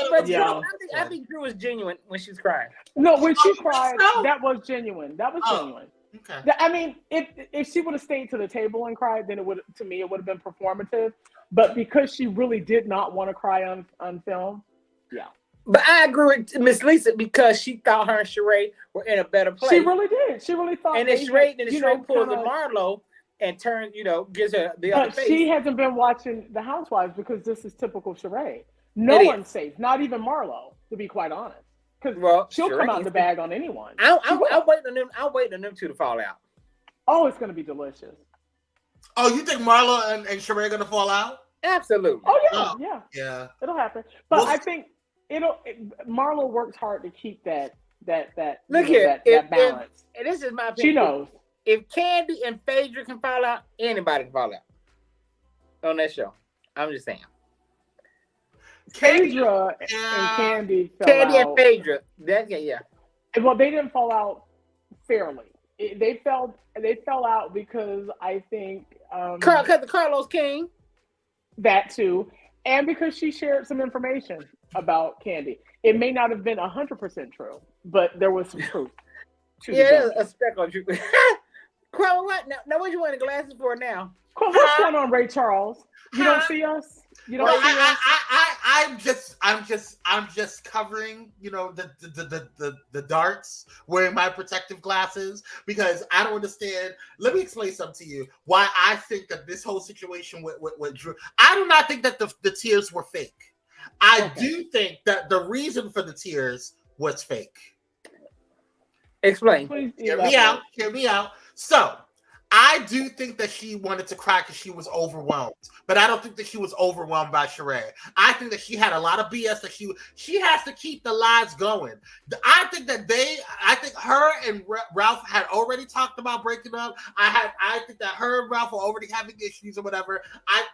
But yeah. I think Drew was genuine when she was crying. No, when she cried, that was genuine. That was genuine. Okay. I mean, if she would have stayed to the table and cried, then it would have been performative. But because she really did not want to cry on film, yeah. But I agree with Miss Lisa because she thought her and Sheree were in a better place. She really did. She really thought. And then Sheree pulls a Marlo and turns, gives her the other face. But she hasn't been watching The Housewives because this is typical Sheree. No one's safe, not even Marlo, to be quite honest. Because she'll come out in the bag on anyone. I'm waiting on them two to fall out. Oh, it's going to be delicious. Oh, you think Marlo and Sheree are going to fall out? Absolutely. Oh, yeah. It'll happen. But I think Marlo works hard to keep that balance. And this is my opinion. She knows. If Candy and Phaedra can fall out, anybody can fall out on that show. I'm just saying. Phaedra and Candy fell out. Candy and Phaedra. Well, they didn't fall out fairly. They fell out because I think Carlos King. That too, and because she shared some information about Candy. It may not have been 100% true, but there was some truth. A speck on truth. Carl, what? Now what you wearing the glasses for now? What's going on, Ray Charles? You don't see us? You don't see us? I'm just covering, the darts, wearing my protective glasses, because I don't understand. Let me explain something to you. Why I think that this whole situation with Drew, I do not think that the tears were fake. I do think that the reason for the tears was fake. Explain. Please Hear me out. So, I do think that she wanted to cry because she was overwhelmed, but I don't think that she was overwhelmed by Sheree. I think that she had a lot of BS that she has to keep the lies going. I think her and Ralph had already talked about breaking up. I think that her and Ralph were already having issues or whatever.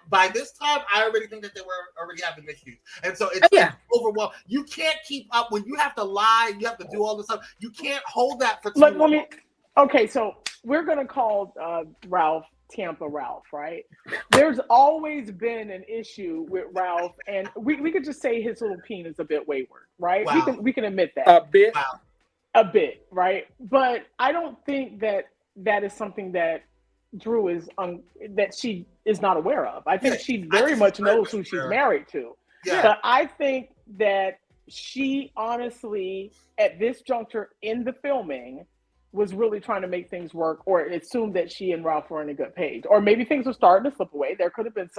By this time, I already think that they were already having issues, and so it's overwhelmed. You can't keep up when you have to lie. You have to do all this stuff. You can't hold that for too long. Okay, so we're going to call Ralph Tampa Ralph, right? There's always been an issue with Ralph, and we could just say his little penis is a bit wayward, right? Wow. We can admit that. A bit? Wow. A bit, right? But I don't think that is something that Drew that she is not aware of. I think she very much knows who she's married to. Yeah. But I think that she honestly, at this juncture in the filming, was really trying to make things work, or assumed that she and Ralph were on a good page, or maybe things were starting to slip away. There could have been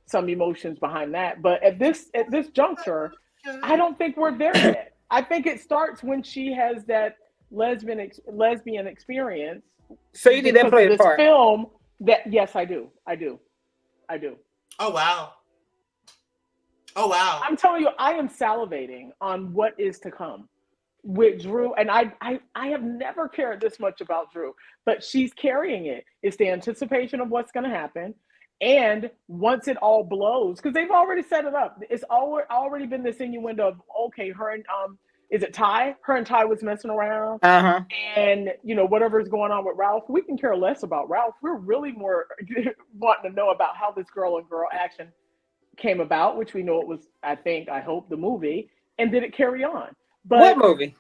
some emotions behind that, but at this juncture, I don't think we're there yet. I think it starts when she has that lesbian experience. So you did that play the part? Film that yes, I do. Oh wow! I'm telling you, I am salivating on what is to come with Drew, and I have never cared this much about Drew, but she's carrying it. It's the anticipation of what's going to happen. And once it all blows, because they've already set it up, it's already been this innuendo of, okay, her and is it Ty? Her and Ty was messing around. And, you know, whatever's going on with Ralph, we can care less about Ralph. We're really more wanting to know about how this girl on girl action came about, which we know it was, I hope, the movie. And did it carry on? But what movie?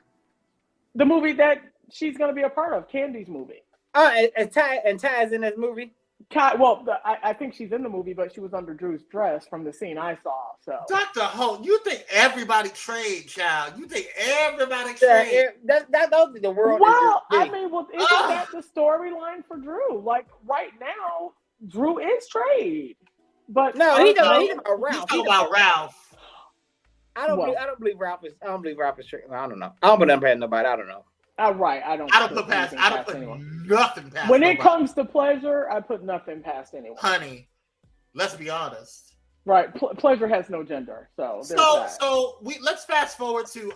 The movie that she's going to be a part of, Candy's movie. Oh, and Ty's in this movie? Well, I think she's in the movie, but she was under Drew's dress from the scene I saw. So, Dr. Holt, you think everybody trade, child? You think everybody trade? That don't be the world. Well, I mean, isn't that the storyline for Drew? Like right now, Drew is trade, but no, he's about Ralph. He's about Ralph. I don't believe Ralph is. I don't believe Ralph is straight. I don't know. I don't put nothing past nobody. I don't know. Right. I don't put nothing past. When it comes to pleasure, I put nothing past anyone. Honey, let's be honest. Right. Pleasure has no gender. So let's fast forward to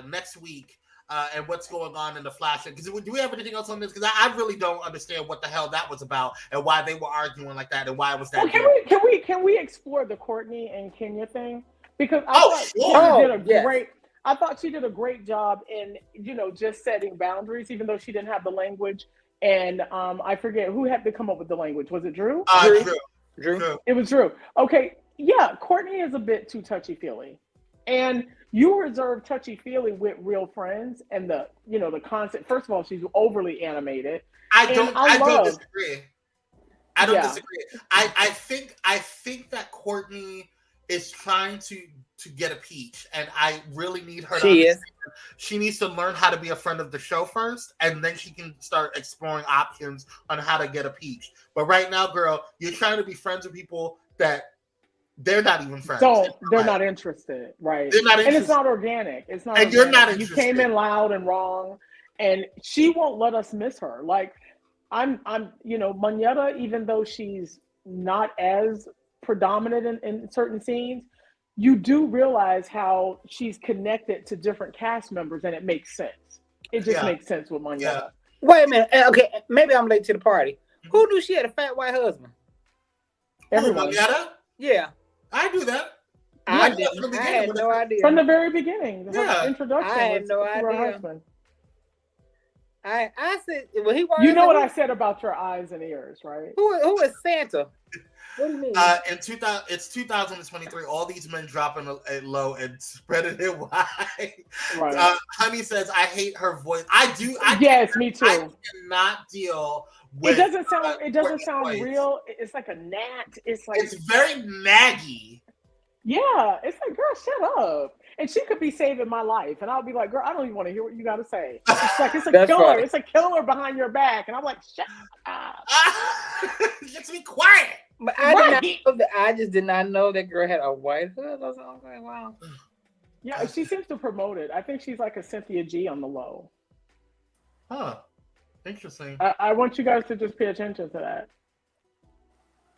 next week and what's going on in the Flash. Because do we have anything else on this? Because I really don't understand what the hell that was about and why they were arguing like that and why it was that. Well, can we explore the Courtney and Kenya thing? Because I thought she did a great job in, you know, just setting boundaries, even though she didn't have the language. And I forget who had to come up with the language. Was it Drew? Drew. It was Drew. Okay. Yeah. Courtney is a bit too touchy-feely. And you reserve touchy-feely with real friends and the concept. First of all, she's overly animated. I don't disagree. I don't disagree. I think that Courtney is trying to get a peach, and I really need her she needs to learn how to be a friend of the show first, and then she can start exploring options on how to get a peach. But right now, girl, you're trying to be friends with people that they're not even friends. They're not interested, right? They're not interested. And it's not organic. It's not. And you're not interested. You came in loud and wrong, and she won't let us miss her. Like I'm Moneta, even though she's not as predominant in certain scenes, you do realize how she's connected to different cast members, and it makes sense. It just makes sense with Moneta. Yeah. Wait a minute. Okay, maybe I'm late to the party. Who knew she had a fat white husband? Everyone. Moneta? Yeah. I do that. I had no idea. From the very beginning. Her introduction I had no idea. Her husband. I said, well, he was. You know what I said about your eyes and ears, right? Who is Santa? What do you mean? It's 2023. All these men dropping it low and spreading it wide. Right. Honey says, "I hate her voice." I do. Yes, me too. I cannot deal with. It doesn't sound voice. Real. It's like a gnat. It's very naggy. Yeah, it's like, girl, shut up. And she could be saving my life, and I'll be like, girl, I don't even want to hear what you got to say. It's like it's a killer. Funny. It's a killer behind your back, and I'm like, shut up. Just be quiet. But I just did not know that girl had a white hood. I was like, wow. Yeah, she seems to promote it. I think she's like a Cynthia G on the low. Huh. Interesting. I want you guys to just pay attention to that.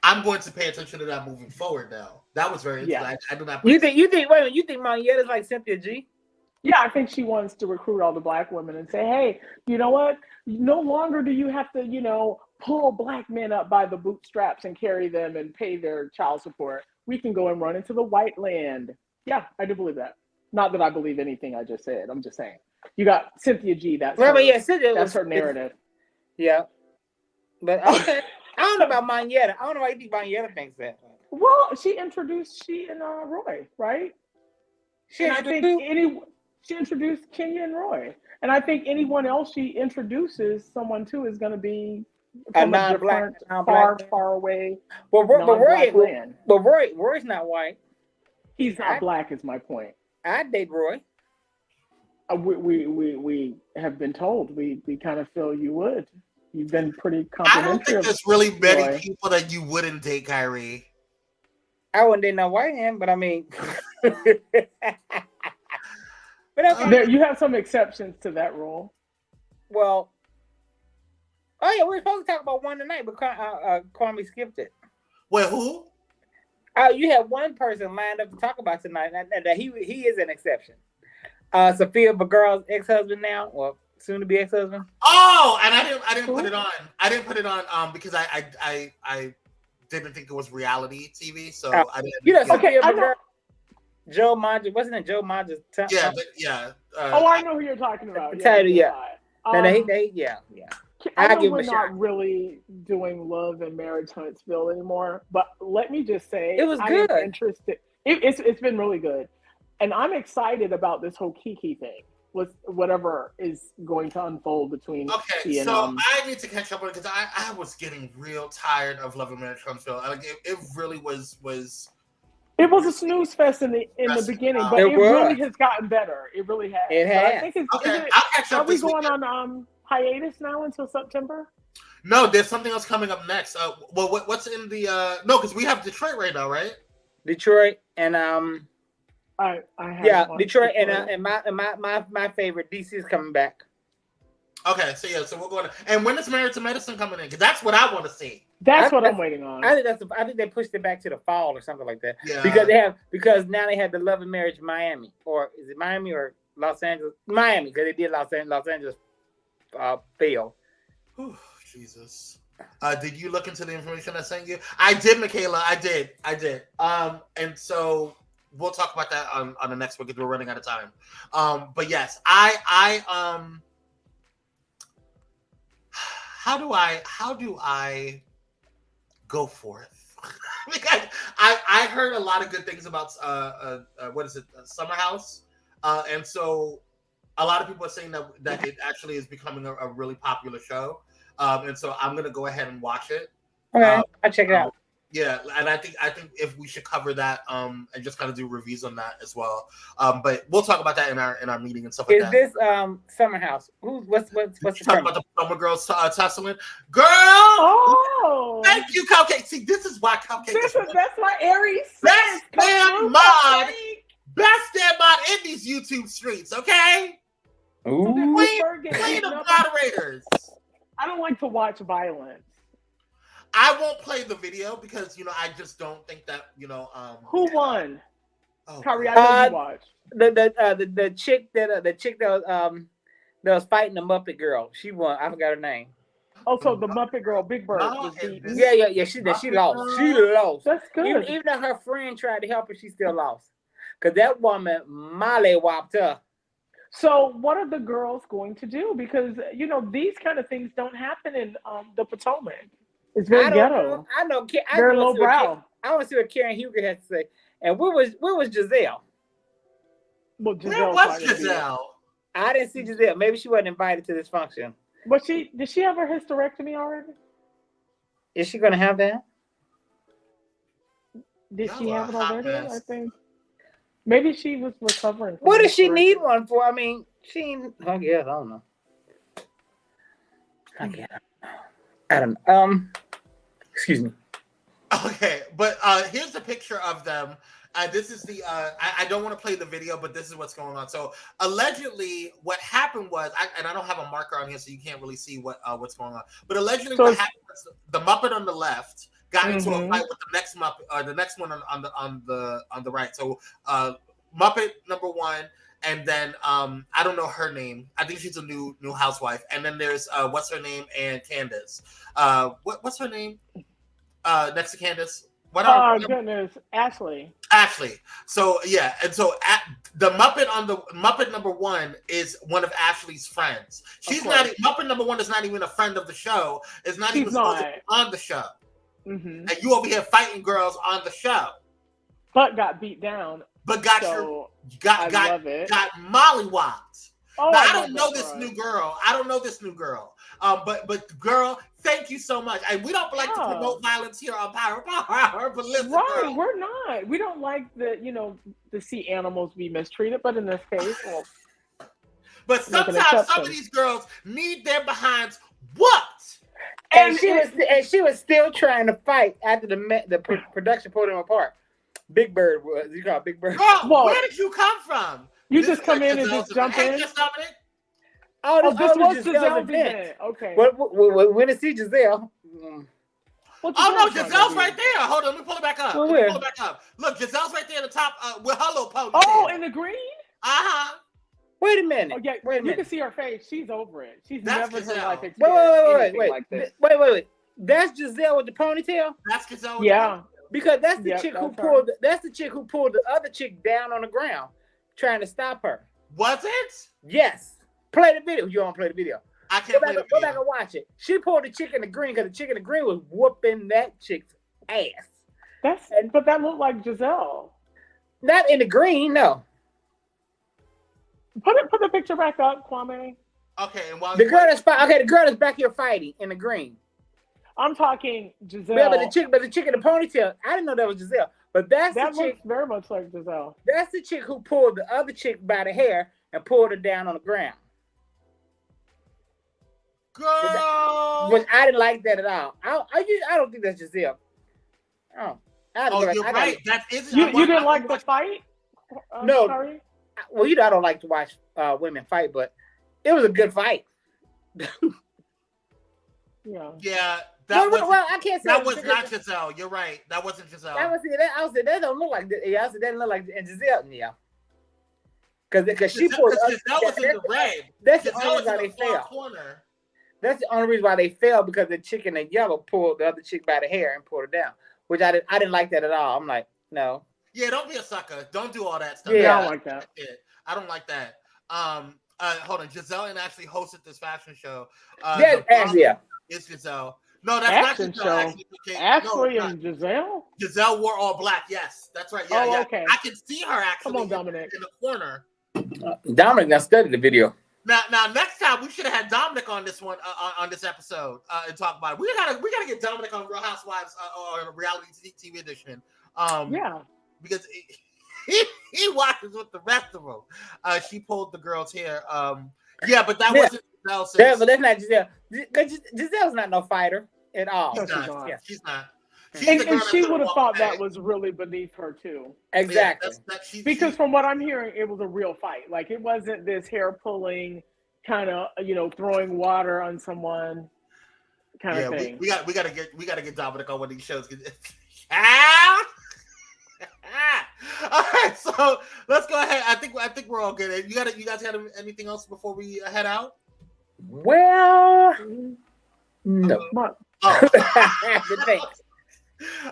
I'm going to pay attention to that moving forward now. That was very interesting. I do not. You think Moneta's like Cynthia G? Yeah, I think she wants to recruit all the black women and say, hey, you know what? No longer do you have to, pull black men up by the bootstraps and carry them and pay their child support. We can go and run into the white land. Yeah, I do believe that. Not that I believe anything I just said. I'm just saying. You got Cynthia G. That's her narrative. Yeah. But okay. I don't know about Moneta. I don't know why you think Moneta thinks that. Well, she introduced Roy, right? She introduced Kenya and Roy. And I think anyone else she introduces someone to is going to be from a different, far away. But Roy's not white. He's not black, is my point. I'd date Roy. We have been told. We kind of feel you would. You've been pretty complimentary. I don't think there's really many people that you wouldn't date, Kyrie. I wouldn't date no white man, but I mean. You have some exceptions to that rule. Well, we're supposed to talk about one tonight, but Kwame skipped it. Well, who? You have one person lined up to talk about tonight, and that he is an exception. Sophia Vergara's ex-husband now, or soon to be ex-husband. Oh, and I didn't put it on. I didn't put it on because I didn't think it was reality TV, so I didn't. You know, yeah. Sophia Vergara, Joe Maja, wasn't it Joe Maja's? Yeah. I know who you're talking about. Title, yeah. Yeah. I know give him we're a shot. not really doing Love and Marriage Huntsville anymore, but let me just say It was good. I'm interested. It's been really good, and I'm excited about this whole Kiki thing with whatever is going to unfold between. Okay, so I need to catch up on it because I was getting real tired of Love and Marriage Huntsville. Like it really was. It was a snooze fest in the beginning, but it really has gotten better. It really has. It has. I think Okay, I'll catch up. Are we going on hiatus now until September? No, there's something else coming up next. Well, what's in the no? Because we have Detroit right now, right? Detroit and I have Detroit and my favorite DC is coming back. Okay, so we're going to. And when is Married to Medicine coming in? Because that's what I want to see. That's what I'm waiting on. I think they pushed it back to the fall or something like that. Yeah. Because now they have the Love and Marriage Miami, or is it Miami or Los Angeles? Miami, because they did Los Angeles fail. Whew, Jesus. Did you look into the information I sent you? I did, Michaela. I did. And so we'll talk about that on the next one because we're running out of time. But yes, I how do I go forth? Because I heard a lot of good things about what is it, Summer House, and so a lot of people are saying that it actually is becoming a really popular show, and so I'm gonna go ahead and watch it. Okay, I'll check it out. Yeah, and I think if we should cover that and just kind of do reviews on that as well. But we'll talk about that in our meeting and stuff like that. Is this Summer House? What's the talking about the Summer Girls tussling? Girl! Oh! Thank you, Cupcake. See, this is why Cupcake That's my Aries. Best damn mod in these YouTube streets, okay? Ooh. Queen of moderators. I don't like to watch violence. I won't play the video because I just don't think that Who won? Oh, Kyrie, I know you watched. The chick that was fighting the Muppet Girl. She won. I forgot her name. Also, the Muppet Girl, Big Bird, was beaten. Yeah. She lost. She lost. That's good. Even though her friend tried to help her, she still lost. Because that woman mollywopped her. So what are the girls going to do? Because these kind of things don't happen in the Potomac. It's very ghetto. I know. Very lowbrow. I want to see what Karen Huger has to say. And where was Giselle? Well, where was Giselle? I didn't see Giselle. Maybe she wasn't invited to this function. But did she have her hysterectomy already? Is she going to have that? Did she have it already? I think. Maybe she was recovering. What does she need one for? I mean, I guess, I don't know. I don't know. Excuse me. Okay, but here's the picture of them. This is the I don't want to play the video, but this is what's going on. So allegedly, what happened was, and I don't have a marker on here, so you can't really see what's going on. But allegedly, what happened was the Muppet on the left got into a fight with the next Muppet, the next one on the right. So Muppet number one, and then I don't know her name. I think she's a new housewife. And then there's what's her name and Candace. What's her name? Next to Candace. Goodness, Ashley. So yeah, and so the Muppet number one is one of Ashley's friends. She's not Muppet number one is not even a friend of the show. It's not even supposed to be on the show. Mm-hmm. And you over here fighting girls on the show, but got beat down. But got mollywopped. Oh, now, I don't know this new girl. But girl, thank you so much. And we don't like to promote violence here on Pyro. But listen, right, we're not. We don't like to see animals be mistreated. But in this case, but sometimes some of these girls need their behinds whooped. And she was still trying to fight after the production pulled him apart. Big Bird was. You call it Big Bird? Girl, where did you come from? You just come in and just jump in? Just Dominic? Oh, this was Giselle's event. Okay. When to see Giselle? No, Giselle's right there. Hold on, let me pull it back up. Look, Giselle's right there at the top with her little ponytail. Oh, in the green? Uh-huh. Wait a minute. Oh, yeah, Wait a you minute. can see her face. She's over it. She's That's never in her Giselle. life experienced anything like this. Wait. That's Giselle with the ponytail? That's Giselle. Yeah. Because that's the Yep, chick who that's her. pulled. That's the chick who pulled the other chick down on the ground, trying to stop her. Was it? Yes. Play the video. You want to play the video? I can't play the Go video. back and watch it. She pulled the chick in the green because the chick in the green was whooping that chick's ass. But that looked like Giselle. Not in the green, no. Put the picture back up, Kwame. Okay, and while The girl that's the girl that's back here fighting in the green. I'm talking Giselle. Yeah, but the chick in the ponytail, I didn't know that was Giselle. But that's that the chick. looks very much like Giselle. That's the chick who pulled the other chick by the hair and pulled her down on the ground. girl. Which I didn't like that at all. I don't think that's Giselle. You're right. That is. You didn't like the fight? No. Sorry? Well, I don't like to watch women fight, but it was a good fight. Yeah. Yeah. Well, I can't say that was not Giselle. You're right. That wasn't Giselle. I said that don't look like. Yeah, I said that didn't look like Giselle. Yeah. Because she pulled. Giselle was in the red. That's the Giselle only was reason why in they the far fell. corner. That's the only reason why they fell, because the chick in the yellow pulled the other chick by the hair and pulled her down, which I didn't like that at all. I'm like, no. Yeah, don't be a sucker. Don't do all that stuff. Yeah, I don't like that. I don't like that. Hold on. Giselle and actually hosted this fashion show. It's Giselle. No, that's Fashion not show. Giselle. And Giselle? Giselle wore all black. Yes, that's right. Yeah, yeah. Okay. I can see her actually. Come on, Dominic. In the corner. Dominic now studied the video. Now, next time we should have had Dominic on this one on this episode and talk about it. We gotta get Dominic on Real Housewives or Reality TV edition. Yeah, because he watches with the rest of them. She pulled the girl's hair. Yeah, but that wasn't Giselle. Yeah, but that's not Giselle. Giselle's not no fighter at all. No, she's not. Yeah. She's not. And she would have thought that was really beneath her too. Exactly. Because from what I'm hearing, it was a real fight. Like, it wasn't this hair pulling kind of, throwing water on someone kind of thing. We gotta get Dominic on one of these shows. All right, so let's go ahead. I think we're all good. You guys got anything else before we head out? Well, no. Oh.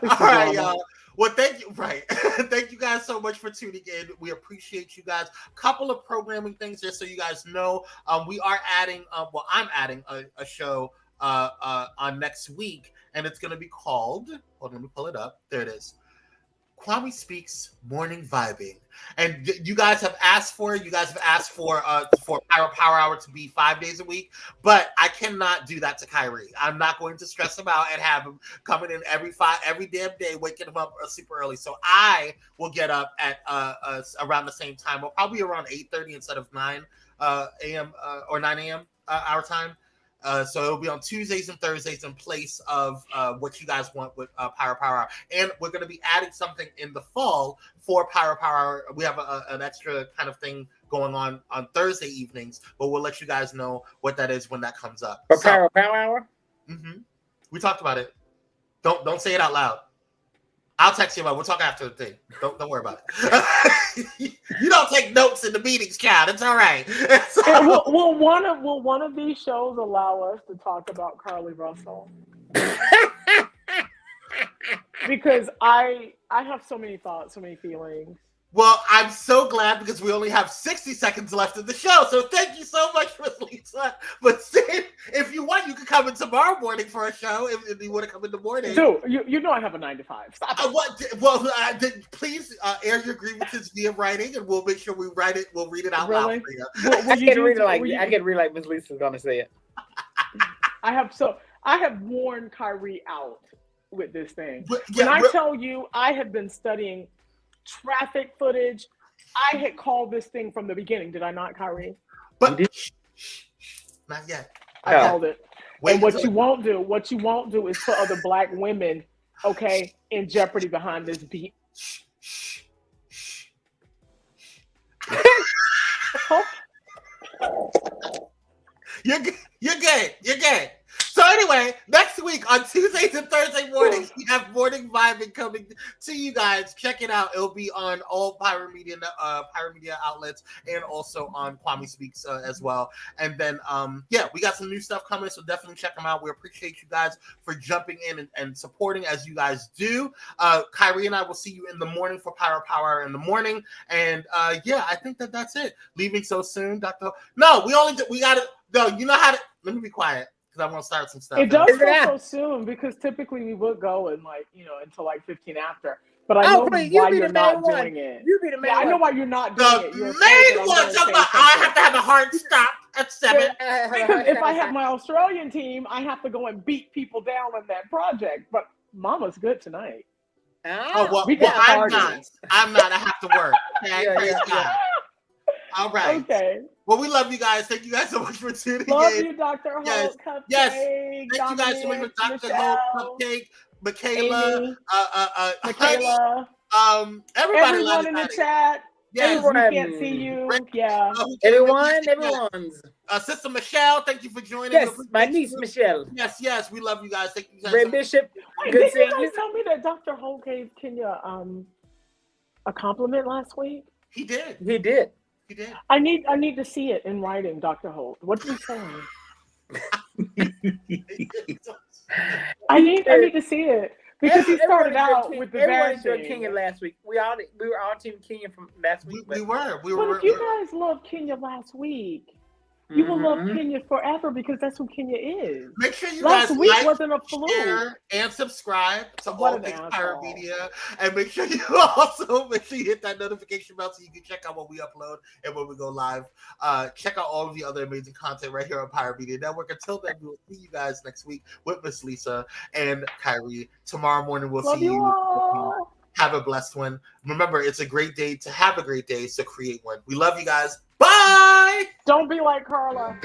All right, y'all. Well, thank you. Right. Thank you guys so much for tuning in. We appreciate you guys. Couple of programming things just so you guys know. We are adding, I'm adding a show on next week, and it's going to be called, hold on, let me pull it up. There it is. Kwame Speaks Morning Vibing. And you guys have asked for it. You guys have asked for Pyro Power Hour to be 5 days a week, but I cannot do that to Kyrie. I'm not going to stress him out and have him coming in every damn day, waking him up super early. So I will get up at around the same time, or probably around 8:30 instead of 9 a.m. Or 9 a.m. Our time. So it'll be on Tuesdays and Thursdays in place of what you guys want with Pyro Power Hour. And we're going to be adding something in the fall for Pyro Power Hour. We have an extra kind of thing going on Thursday evenings, but we'll let you guys know what that is when that comes up. For Pyro Power Hour? Mm-hmm. We talked about it. Don't say it out loud. I'll text you about it. We'll talk after the thing. Don't worry about it. You don't take notes in the meetings, child. It's all right. So, will one of these shows allow us to talk about Carly Russell? Because I have so many thoughts, so many feelings. Well, I'm so glad because we only have 60 seconds left of the show. So thank you so much, Miss Lisa. But if you want, you can come in tomorrow morning for a show. If you want to come in the morning. Dude, you know I have a 9 to 5. Stop it. Please air your grievances via writing, and we'll make sure we write it. We'll read it out loud for you. I can read it like Miss Lisa's gonna say it. I have worn Kyrie out with this thing. When I tell you, I have been studying traffic footage. I had called this thing from the beginning. Did I not, Kyrie? But not yet. I called it. And what you won't do is put other black women, okay, in jeopardy behind this beat. You're good. So anyway, next week on Tuesdays and Thursday mornings, we have Morning Vibing coming to you guys. Check it out. It'll be on all pyromedia outlets and also on Kwame Speaks as well. And then, we got some new stuff coming, so definitely check them out. We appreciate you guys for jumping in and supporting as you guys do. Kyrie and I will see you in the morning for Pyro Power in the morning. And I think that's it. Leaving so soon, Dr. No, we got it. No, you know how to. Let me be quiet. I want to start some stuff. It does go so soon because typically we would go and until 15 after. But I know why you're not doing it. You be the main I know why you're not doing it. The main one. I have to have a hard stop at 7. Because if I have my Australian team, I have to go and beat people down on that project. But Mama's good tonight. I'm not. I have to work. Okay? All right. Okay. Well, we love you guys. Thank you guys so much for tuning in. Love you, Dr. Holt. Cupcake, Yes. Thank you guys so much for Dr. Holt, Cupcake, Michaela, Michaela, everybody. Everyone in the chat. Yes. We can't see you. Yeah. Everyone's. Sister Michelle, thank you for joining. Yes, my niece Michelle. Yes, we love you guys. Thank you guys. Ray Bishop. Did you guys tell me that Dr. Holt gave Kenya a compliment last week? He did. I need to see it in writing, Dr. Holt. What did he say? I need to see it because he started out with the bad thing. Kenya last week. We were all team Kenya from last week. We were. But if you guys loved Kenya last week, you will love Kenya forever because that's who Kenya is. Make sure you last guys week like, wasn't a fluke. Share, and subscribe to all things Pyromedia. And make sure you also hit that notification bell so you can check out what we upload and when we go live. Check out all of the other amazing content right here on Pyromedia Network. Until then, we will see you guys next week with Miss Lisa and Kyrie. Tomorrow morning, we'll see you. All. Have a blessed one. Remember, it's a great day to have a great day, so create one. We love you guys. Bye! Don't be like Carla.